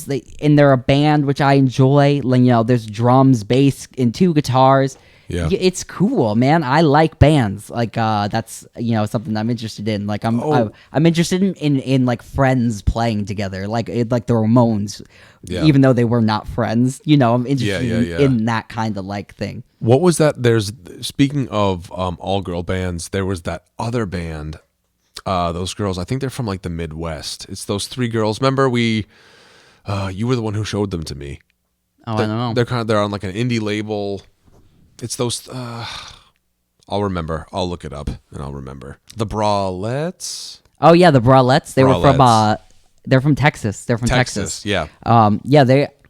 they're a band which I enjoy. Like, there's drums, bass, and 2 guitars. Yeah. It's cool, man. I like bands. Like that's something I'm interested in. Like I'm interested in like friends playing together, like the Ramones. Yeah. Even though they were not friends, I'm interested in that kind of like thing. What was that? Speaking of all girl bands, there was that other band. Those girls, I think they're from like the Midwest. It's those 3 girls. Remember you were the one who showed them to me. Oh, I don't know. They're on like an indie label. It's those. I'll remember. I'll look it up and I'll remember. The Bralettes. Oh yeah, the Bralettes. They're from Texas. They're from Texas. Yeah.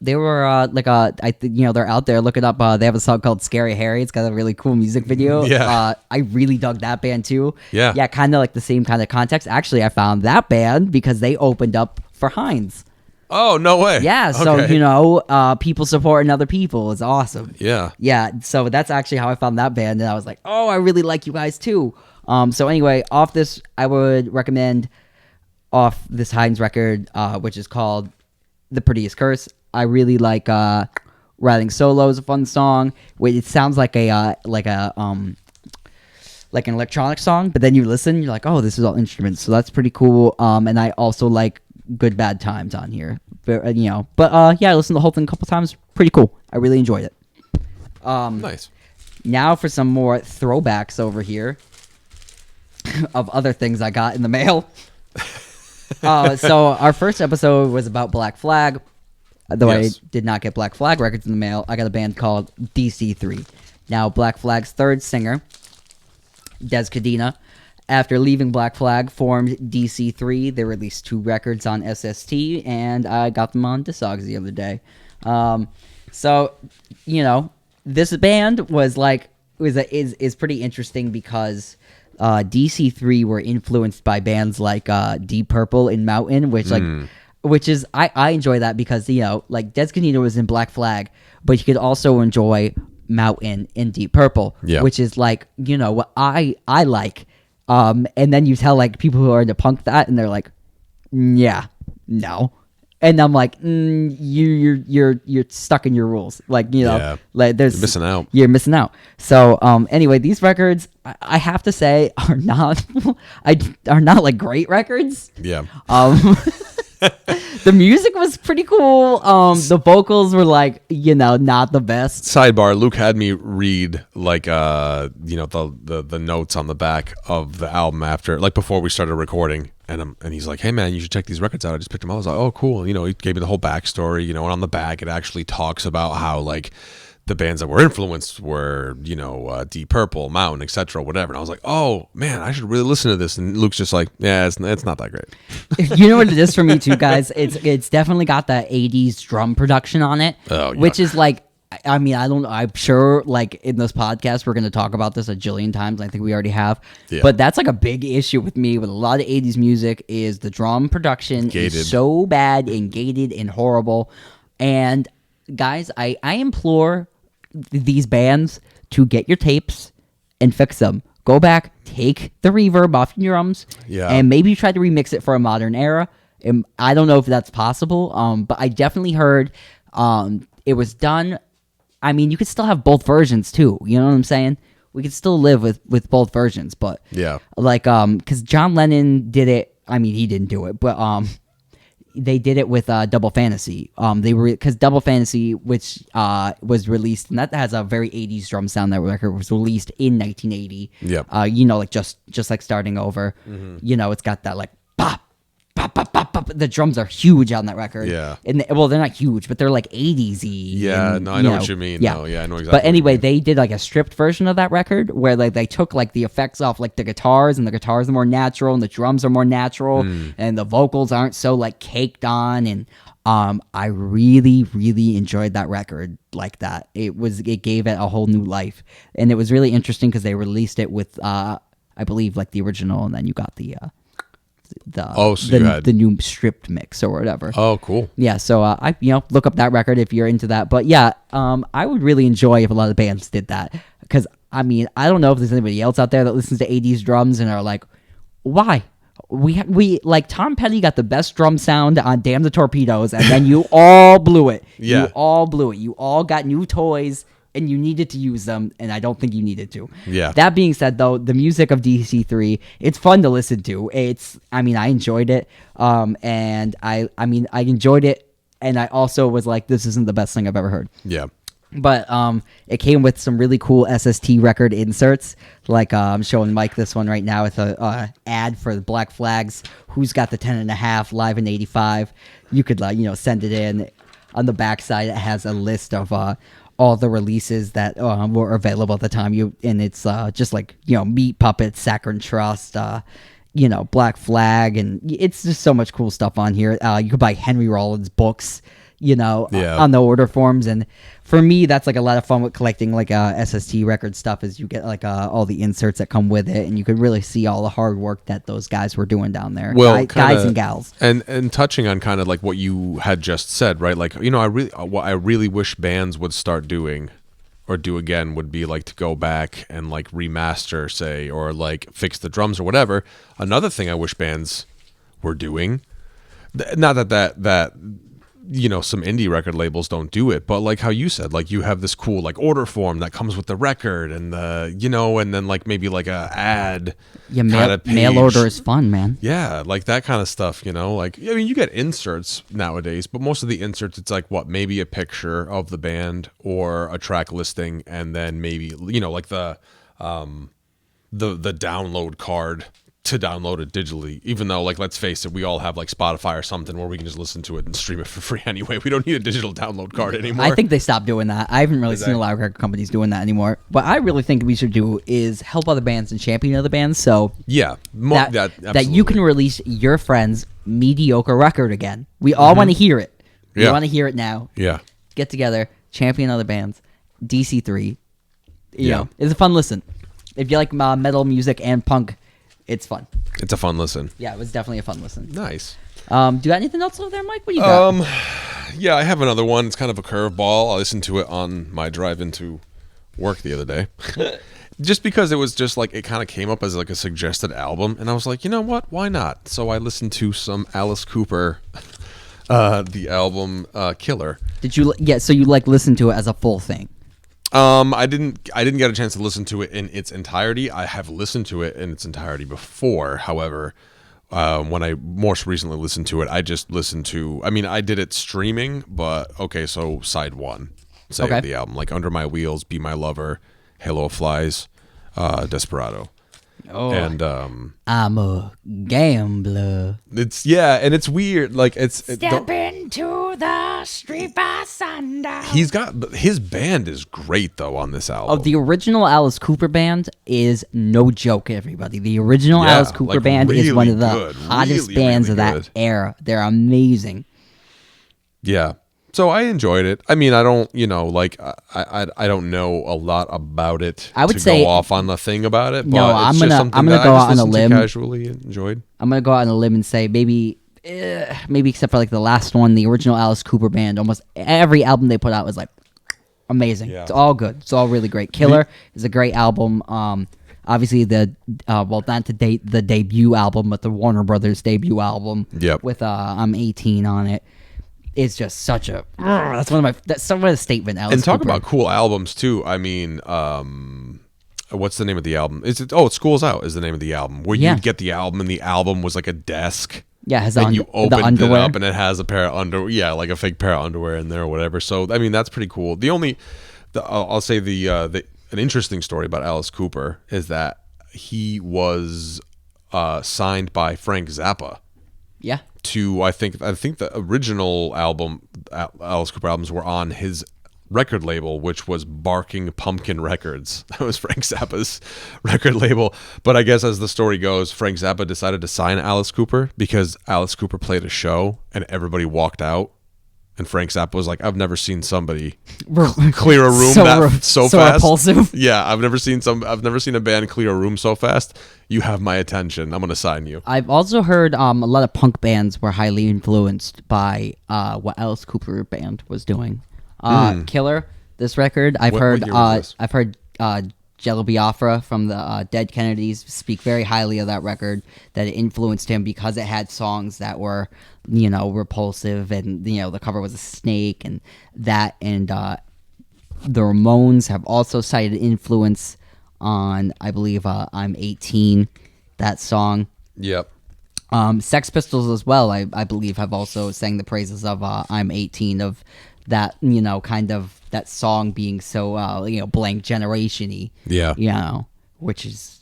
They were they're out there. Look it up. They have a song called "Scary Harry." It's got a really cool music video. Yeah. I really dug that band too. Yeah. Yeah, kind of like the same kind of context. Actually, I found that band because they opened up for Heinz. Oh, no way. Yeah, so Okay. people supporting other people is awesome. Yeah. Yeah, so that's actually how I found that band, and I was like, oh, I really like you guys too. So anyway, off this, I would recommend off this Heinz record, which is called "The Prettiest Curse." I really like "Riding Solo" is a fun song. It sounds like an electronic song, but then you listen, you're like, oh, this is all instruments, so that's pretty cool. And I also like "Good Bad Times" on here, but I listened to the whole thing a couple times. Pretty cool. I really enjoyed it. Nice. Now for some more throwbacks over here of other things I got in the mail. So our first episode was about Black Flag. Though Yes. I did not get Black Flag records in the mail, I got a band called DC3. Now, Black Flag's third singer, Des Cadena, after leaving Black Flag, formed DC3. They released 2 records on SST, and I got them on Discogs the other day. This band is pretty interesting because DC3 were influenced by bands like Deep Purple and Mountain, which is I enjoy that because like Des Cadena was in Black Flag, but you could also enjoy Mountain and Deep Purple, which is like what I like. And then you tell like people who are into punk that, and they're like, yeah, no. And I'm like, you're stuck in your rules, like like there's You're missing out. You're missing out. So anyway, these records I have to say are not like great records. Yeah. The music was pretty cool. The vocals were like not the best. Sidebar: Luke had me read like the notes on the back of the album after, like before we started recording, and he's like, "Hey man, you should check these records out." I just picked them up. I was like, "Oh cool." He gave me the whole backstory. And on the back it actually talks about how like the bands that were influenced were Deep Purple, Mountain, etc., whatever. And I was like, "Oh man, I should really listen to this." And Luke's just like, "Yeah, it's not that great." You know what it is for me too, guys? It's definitely got that 80s drum production on it, which is like, I mean, I'm sure like in this podcast we're going to talk about this a jillion times. I think we already have. Yeah. But that's like a big issue with me with a lot of 80s music is the drum production is so bad and gated and horrible. And guys, I implore these bands to get your tapes and fix them. Go back, take the reverb off your drums, and maybe try to remix it for a modern era. And I don't know if that's possible, but I definitely heard it was done. I mean, you could still have both versions too. You know what I'm saying? We could still live with both versions, but like because John Lennon did it. I mean, he didn't do it, but they did it with Double Fantasy. Because Double Fantasy, which was released, and that has a very 80s drum sound. That record was released in 1980. Yep. Like just like starting over. It's got that like bop, bop, pop, pop, pop. The drums are huge on that record. Yeah. And well, they're not huge, but they're like 80s-y. Yeah, and, no, I know what you mean. Yeah. No, yeah, I know exactly. But what you anyway, mean. they did like a stripped version of that record where like they took like the effects off like the guitars, and the guitars are more natural and the drums are more natural, and the vocals aren't so like caked on. And I really, really enjoyed that record like that. It gave it a whole new life, and it was really interesting because they released it with I believe like the original, and then you got the new stripped mix or whatever. Oh, cool. Yeah, so I look up that record if you're into that. But yeah, I would really enjoy if a lot of bands did that, because I mean, I don't know if there's anybody else out there that listens to 80s drums and are like, why? We like Tom Petty got the best drum sound on Damn the Torpedoes, and then you all blew it. Yeah. You all blew it. You all got new toys, and you needed to use them, and I don't think you needed to. Yeah. That being said, though, the music of DC3, it's fun to listen to. I enjoyed it. And I enjoyed it, and I also was like, this isn't the best thing I've ever heard. Yeah. But it came with some really cool SST record inserts. Like I'm showing Mike this one right now with a ad for the Black Flags. Who's got the 10.5 live in '85? You could send it in. On the backside, it has a list of all the releases that were available at the time. And it's just like Meat Puppets, Saccharine Trust, Black Flag, and it's just so much cool stuff on here. You could buy Henry Rollins books, on the order forms. And for me, that's like a lot of fun with collecting like SST record stuff, is you get like all the inserts that come with it, and you could really see all the hard work that those guys were doing down there. Well, guys and gals. And touching on kind of like what you had just said, right? Like, what I really wish bands would start doing or do again would be like to go back and like remaster, say, or like fix the drums or whatever. Another thing I wish bands were doing, not that some indie record labels don't do it, but like how you said, like you have this cool like order form that comes with the record, and and then like maybe like a ad. Yeah, mail order is fun, man. Yeah, like that kind of stuff, like, I mean, you get inserts nowadays, but most of the inserts, it's like maybe a picture of the band or a track listing, and then maybe like the download card to download it digitally, even though, like, let's face it, we all have like Spotify or something where we can just listen to it and stream it for free anyway. We don't need a digital download card anymore. I think they stopped doing that. I haven't really seen a lot of record companies doing that anymore. What I really think we should do is help other bands and champion other bands. So yeah, that you can release your friend's mediocre record again. We all want to hear it. We want to hear it now. Yeah. Get together, champion other bands. DC3. Yeah. It's a fun listen. If you like metal music and punk, it's fun. It's a fun listen. Yeah, it was definitely a fun listen. Nice. Do you got anything else over there, Mike? What do you got? Yeah, I have another one. It's kind of a curveball. I listened to it on my drive into work the other day. Just because it was just like, it kind of came up as like a suggested album, and I was like, you know what? Why not? So I listened to some Alice Cooper, the album Killer. Did you? Yeah, so you like listen to it as a full thing? I didn't get a chance to listen to it in its entirety. I have listened to it in its entirety before. However, when I most recently listened to it, I just listened to, I mean, I did it streaming, but okay, so side one, say, of the album, like Under My Wheels, Be My Lover, Halo of Flies, Desperado. Oh, and I'm a gambler. And it's weird. Like Step into the street by sundown. His band is great though on this album. Oh, the original Alice Cooper band is no joke, everybody. The original Alice Cooper band is one of the hottest bands of that era. They're amazing. Yeah. So I enjoyed it. I mean, I don't, I don't know a lot about it. I would say go off on the thing about it. But no, I'm gonna go out on a limb. Casually enjoyed. I'm gonna go out on a limb and say maybe except for like the last one, the original Alice Cooper band. Almost every album they put out was like amazing. Yeah. It's all good. It's all really great. Killer is a great album. Obviously the not to date the debut album, but the Warner Brothers debut album. Yep. With I'm 18 on it. It's just such a that's some of the statement. Alice and talk Cooper. about cool albums too. I mean, what's the name of the album? It's School's Out is the name of the album. Where you get the album, and the album was like a desk. Yeah, it has and you opened it up, and it it has a pair of underwear. Yeah, like a fake pair of underwear in there or whatever. So I mean, that's pretty cool. I'll say an interesting story about Alice Cooper is that he was signed by Frank Zappa. Yeah. to I think the original album Alice Cooper albums were on his record label, which was Barking Pumpkin Records. That was Frank Zappa's record label. But I guess as the story goes, Frank Zappa decided to sign Alice Cooper because Alice Cooper played a show and everybody walked out. And Frank Zappa was like, I've never seen somebody clear a room so fast. Repulsive. Yeah, I've never seen a band clear a room so fast. You have my attention. I'm gonna sign you. I've also heard a lot of punk bands were highly influenced by what Alice Cooper band was doing. Killer, this record. I've What heard. year was this? I've heard Jello Biafra from the Dead Kennedys speak very highly of that record. That it influenced him because it had songs that were, repulsive, and the cover was a snake, and that, and the Ramones have also cited influence on, I believe, "I'm 18," that song. Yep. Sex Pistols as well, I believe, have also sang the praises of "I'm 18," of that, kind of that song being so, Blank Generation-y. Yeah. Which is,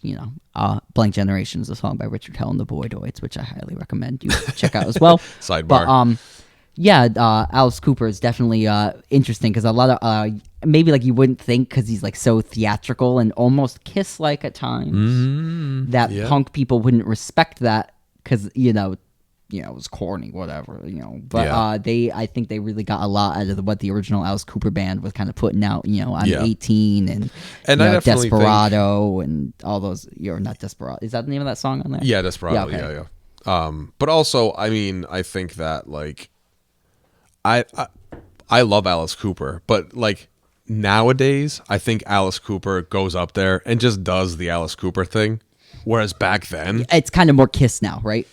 Blank Generation is a song by Richard Hell and the Boydoids, which I highly recommend you check out as well. Sidebar. But, Alice Cooper is definitely interesting because a lot of, maybe like you wouldn't think because he's like so theatrical and almost Kiss-like at times, that punk people wouldn't respect that because, it was corny, whatever, But I think they really got a lot out of what the original Alice Cooper band was kind of putting out. I'm 18 and I definitely Desperado and all those. You're not Desperado. Is that the name of that song on there? Yeah, Desperado. Yeah, okay. Yeah. But also, I mean, I think that like, I love Alice Cooper, but like nowadays, I think Alice Cooper goes up there and just does the Alice Cooper thing, whereas back then, It's kind of more Kiss now, right?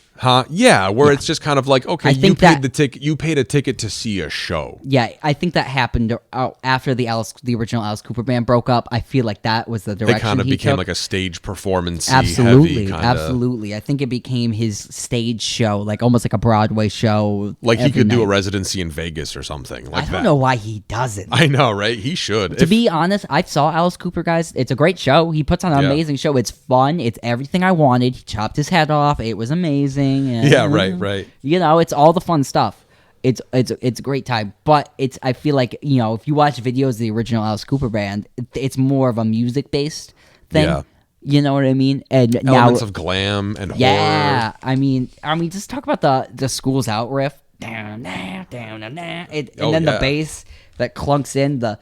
Yeah, where it's just kind of like, okay, I you think paid the ticket. You paid a ticket to see a show. Yeah, I think that happened after the original Alice Cooper band broke up. I feel like that was the direction It kind of he became took. like a stage performance. Absolutely, heavy absolutely. I think it became his stage show, like almost like a Broadway show. Like he every could do a night. residency in Vegas or something like that. I don't know why he doesn't. I know, right? He should. To be honest, I saw Alice Cooper, guys. It's a great show. He puts on an amazing show. It's fun. It's everything I wanted. He chopped his head off. It was amazing. And, Yeah, right. It's all the fun stuff. It's a great time. But I feel like, if you watch videos of the original Alice Cooper band, it's more of a music based thing. Yeah. You know what I mean? And Elements now, of glam and yeah. horror. I mean, just talk about the Schools Out riff. Down, down, down, down, down. And then the bass that clunks in the.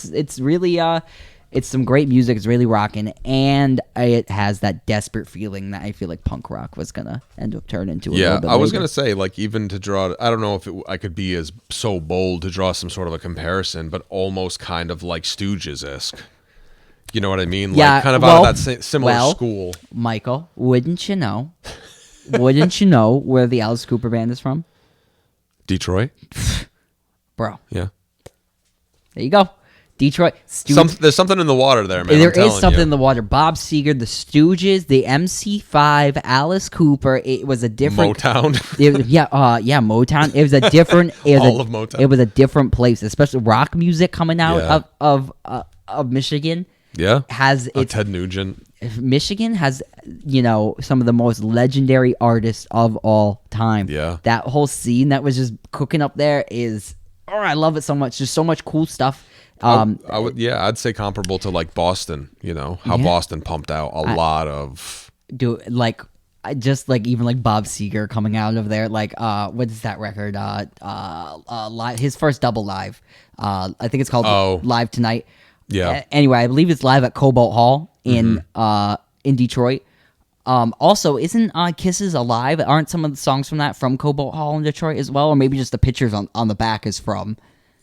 It's really it's some great music. It's really rocking, and it has that desperate feeling that I feel like punk rock was gonna end up turning into. Yeah, I was gonna say, like, even to draw, I don't know if I could be as so bold to draw some sort of a comparison, but almost kind of like Stooges-esque. You know what I mean? Yeah, like kind of out of that similar school. Michael, wouldn't you know? Wouldn't you know where the Alice Cooper band is from? Detroit. Bro. Yeah. There you go. Detroit. There's something in the water there, man. There is something in the water. Bob Seger, the Stooges, the MC5, Alice Cooper. It was a different Motown. Motown. It was a different. All of Motown. It was a different place, especially rock music coming out of Michigan. Yeah. Has Ted Nugent. Michigan has, some of the most legendary artists of all time. Yeah. That whole scene that was just cooking up there is, I love it so much. There's so much cool stuff. I'd say comparable to like Boston, how Boston pumped out a lot of. Even like Bob Seger coming out of there, like, what is that record? Live, his first double live. I think it's called Live Tonight. Yeah. Anyway, I believe it's live at Cobalt Hall in Detroit. Also, isn't Kisses Alive? Aren't some of the songs from that from Cobalt Hall in Detroit as well? Or maybe just the pictures on the back is from.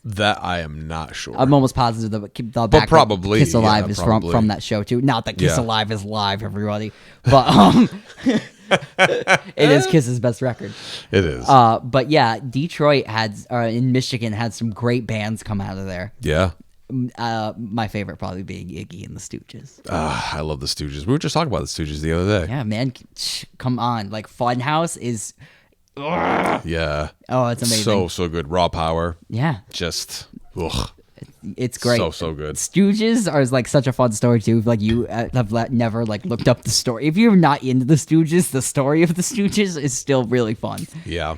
That I am not sure. I'm almost positive the back probably, Kiss Alive is probably. from that show too. Not that Kiss Alive is live, everybody, but it is Kiss's best record. It is. But yeah, Detroit in Michigan had some great bands come out of there. Yeah. My favorite probably being Iggy and the Stooges. I love the Stooges. We were just talking about the Stooges the other day. Yeah, man, come on! Like Funhouse is. Yeah. Oh, it's amazing. So good. Raw power. Yeah. Just. Ugh. It's great. So good. Stooges are like such a fun story too. Like you have never like looked up the story. If you're not into the Stooges, the story of the Stooges is still really fun. Yeah.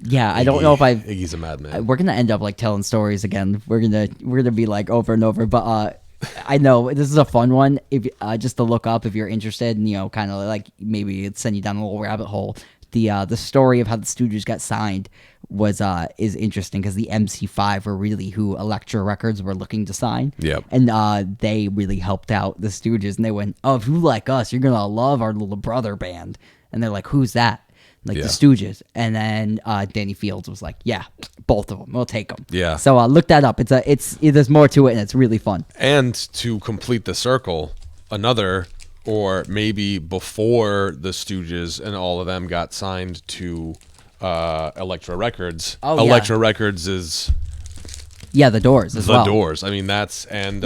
Yeah, I don't know if Iggy's a madman. we're gonna end up like telling stories again. We're gonna be like over and over. But I know this is a fun one. If just to look up if you're interested, and kind of like maybe it'd send you down a little rabbit hole. The story of how the Stooges got signed is interesting because the MC5 were really who Elektra Records were looking to sign. Yep. And they really helped out the Stooges, and they went, "Oh, if you like us, you're gonna love our little brother band." And they're like, "Who's that?" Like Yeah. the Stooges. And then Danny Fields was like, "Yeah, both of them. We'll take them." Yeah. So look that up. There's more to it, and it's really fun. And to complete the circle, another, or maybe before the Stooges and all of them got signed to Elektra Records. Oh, yeah. Elektra Records is Yeah, the Doors as the well. Doors. I mean, that's and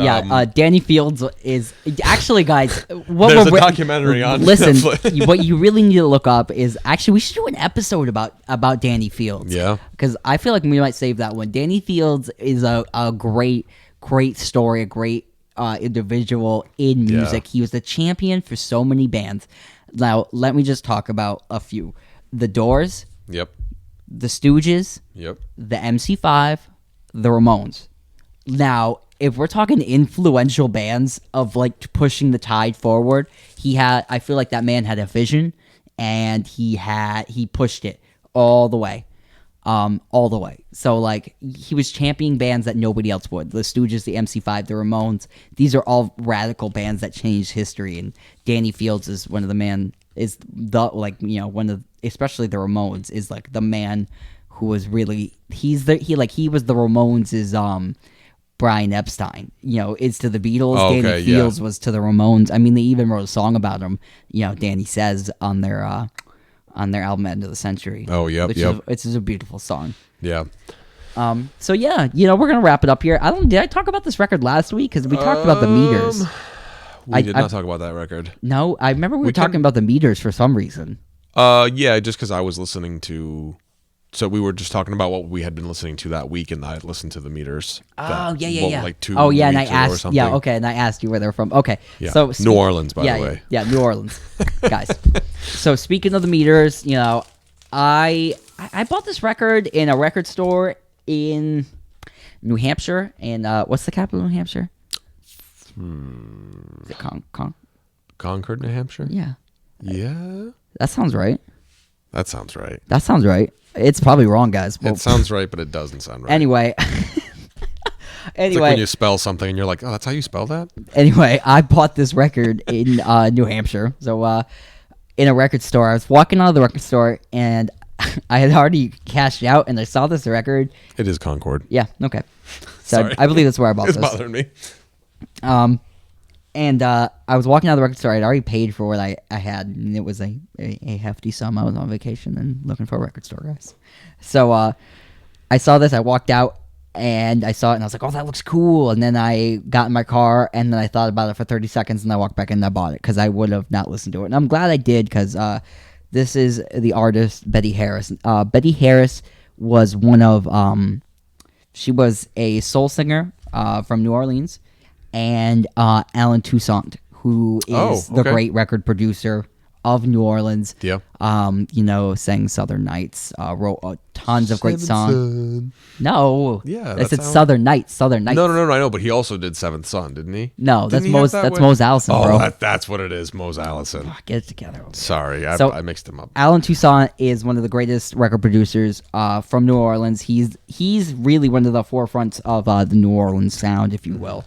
Danny Fields is actually, guys. What There's we're a documentary on Listen, Netflix. what you really need to look up is actually we should do an episode about Danny Fields. Yeah. because I feel like we might save that one. Danny Fields is a great story, a great individual in music. He was the champion for so many bands. Now let me just talk about a few: the Doors, Yep. the Stooges, Yep. the MC5, the Ramones. Now, if we're talking influential bands of like pushing the tide forward, I feel like that man had a vision, and he pushed it all the way. So like he was championing bands that nobody else would. The Stooges, the MC5, the Ramones. These are all radical bands that changed history, and Danny Fields is one of the especially the Ramones is like the man who was really he was the Ramones' Brian Epstein, is to the Beatles. Okay, Danny Fields was to the Ramones. I mean, they even wrote a song about him. Danny Says on their album End of the Century. Oh, yep, which yep. is a beautiful song. Yeah. So yeah, we're gonna wrap it up here. Did I talk about this record last week? Because we talked about the meters. We did not talk about that record. No, I remember we were talking can- about the meters for some reason. Yeah, just because I was listening to. So we were just talking about what we had been listening to that week, and I had listened to the meters. Like 2 Oh yeah, and I weeks ago or asked. something. Yeah, okay, and I asked you where they're from. Okay, Yeah. so New Orleans, by the way. Yeah, New Orleans, guys. So speaking of the meters, I bought this record in a record store in New Hampshire, and what's the capital of New Hampshire? Is it Concord, New Hampshire? Yeah, Yeah. that sounds right. That sounds right. That sounds right. It's probably wrong, guys. Well, It sounds right, but it doesn't sound right. anyway. It's like when you spell something and you're like, oh, that's how you spell that? Anyway, I bought this record in New Hampshire. So in a record store, I was walking out of the record store, and I had already cashed out, and I saw this record. It is Concord. Yeah, okay. So Sorry. I believe that's where I bought It's this. bothering me. And I was walking out of the record store. I'd already paid for what I had, and it was a hefty sum. I was on vacation and looking for a record store, guys. So I saw this. I walked out, and I saw it, and I was like, oh, that looks cool. And then I got in my car, and then I thought about it for 30 seconds, and I walked back in and I bought it because I would have not listened to it. And I'm glad I did because this is the artist, Betty Harris. Betty Harris was one of she was a soul singer from New Orleans, and Alan Toussaint, who is the okay. great record producer of New Orleans. Yeah. Sang Southern Nights, wrote tons of great songs. No. Yeah, I that's said Alan- Southern Nights. Southern Nights. No, I know, but he also did Seventh Son, didn't he? No, that's Didn't he have Mose. that That's with- Mose Allison, Oh, bro. that's what it is, Mose Allison. Get it together. Sorry, So- I mixed him up. Alan Toussaint is one of the greatest record producers from New Orleans. He's really one of the forefronts of the New Orleans sound, if you will.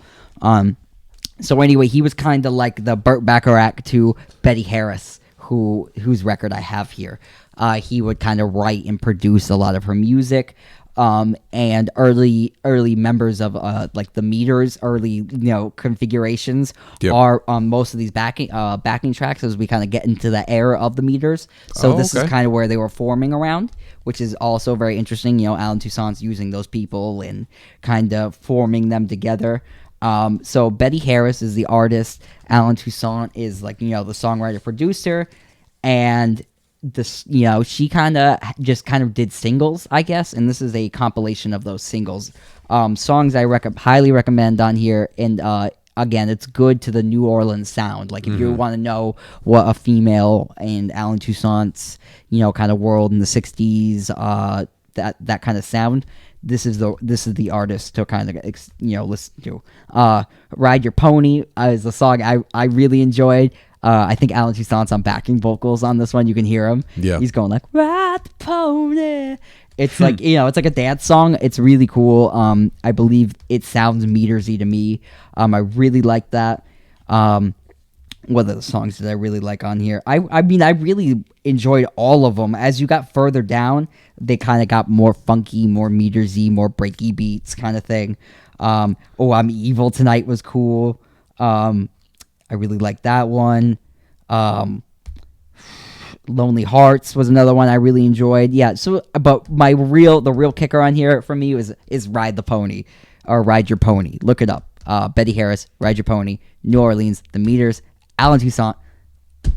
So anyway, he was kind of like the Burt Bacharach to Betty Harris, whose record I have here. He would kind of write and produce a lot of her music. And early members of like the meters, early configurations Yep. are on most of these backing tracks as we kind of get into the era of the meters. So this is okay. kind of where they were forming around, which is also very interesting. Alan Toussaint's using those people and kind of forming them together. So Betty Harris is the artist. Alan Toussaint is like the songwriter producer, and this, she kind of did singles, I guess, and this is a compilation of those singles. Songs I highly recommend on here, and again, it's good to the New Orleans sound. Like if you want to know what a female and Alan Toussaint's, kind of world in the '60s, that kind of sound. This is the artist to kind of listen to. "Ride Your Pony" is the song I really enjoyed. I think Alan Toussaint's on backing vocals on this one. You can hear him. Yeah. He's going like, "Ride the pony." It's like, it's like a dance song. It's really cool. I believe it sounds Metersy to me. I really like that. What other songs did I really like on here? I mean, I really enjoyed all of them. As you got further down, they kind of got more funky, more Metersy, more breaky beats kind of thing. "Oh, I'm Evil Tonight" was cool. I really liked that one. "Lonely Hearts" was another one I really enjoyed. Yeah, so but the real kicker on here for me is "Ride the Pony" or "Ride Your Pony." Look it up. Betty Harris, "Ride Your Pony," New Orleans, The Meters, Alan Toussaint.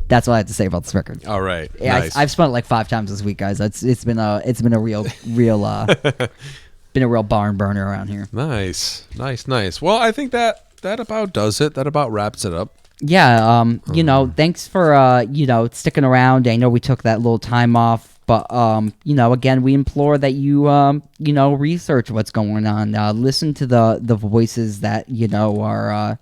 That's what I have to say about this record. All right. Yeah, Nice. I've spun it like 5 times this week, guys. It's been a real been a real barn burner around here. Nice. Well, I think that about does it. That about wraps it up. Yeah, thanks for sticking around. I know we took that little time off, but again, we implore that you research what's going on. Listen to the voices that are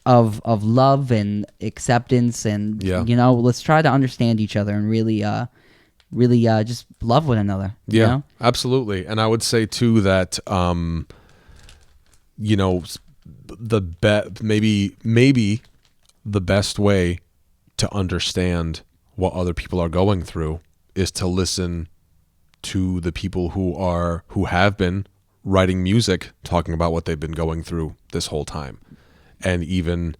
of love and acceptance, and let's try to understand each other and really just love one another. Yeah, you know? absolutely. And I would say too that maybe the best way to understand what other people are going through is to listen to the people who have been writing music, talking about what they've been going through this whole time, and even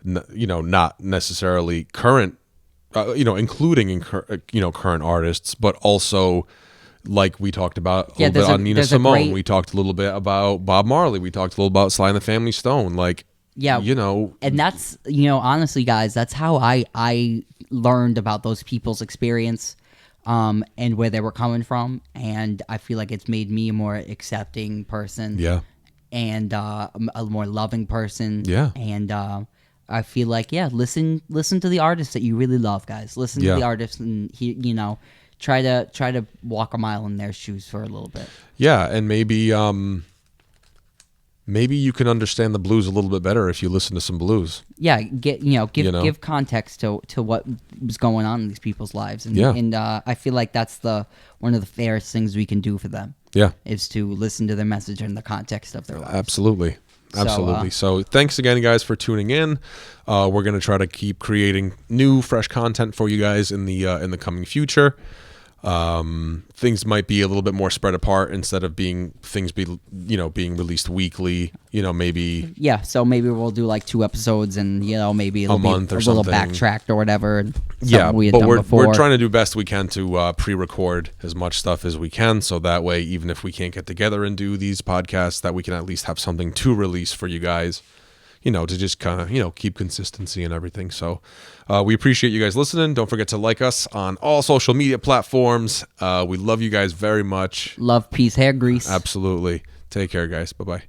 not necessarily current, including in current artists, but also like we talked about a little bit on Nina Simone. We talked a little bit about Bob Marley. We talked a little about Sly and the Family Stone. Like, yeah, and that's honestly, guys, that's how I learned about those people's experience, and where they were coming from, and I feel like it's made me a more accepting person. Yeah. And a more loving person. Yeah. And I feel like, listen to the artists that you really love, guys. Listen to the artists, and try to walk a mile in their shoes for a little bit. Yeah, and maybe you can understand the blues a little bit better if you listen to some blues. Yeah, give context to what was going on in these people's lives, and I feel like that's one of the fairest things we can do for them. Yeah, is to listen to their message in the context of their lives. Absolutely. So thanks again, guys, for tuning in. We're gonna try to keep creating new, fresh content for you guys in the coming future. Things might be a little bit more spread apart instead of being released weekly, maybe. Yeah. So maybe we'll do like 2 episodes, and maybe it'll a month be or a little something. backtracked or whatever. Yeah, we had but done before. we're trying to do best we can to pre-record as much stuff as we can, so that way, even if we can't get together and do these podcasts, that we can at least have something to release for you guys. To just kind of, keep consistency and everything. So we appreciate you guys listening. Don't forget to like us on all social media platforms. We love you guys very much. Love, peace, hair grease. Absolutely. Take care, guys. Bye-bye.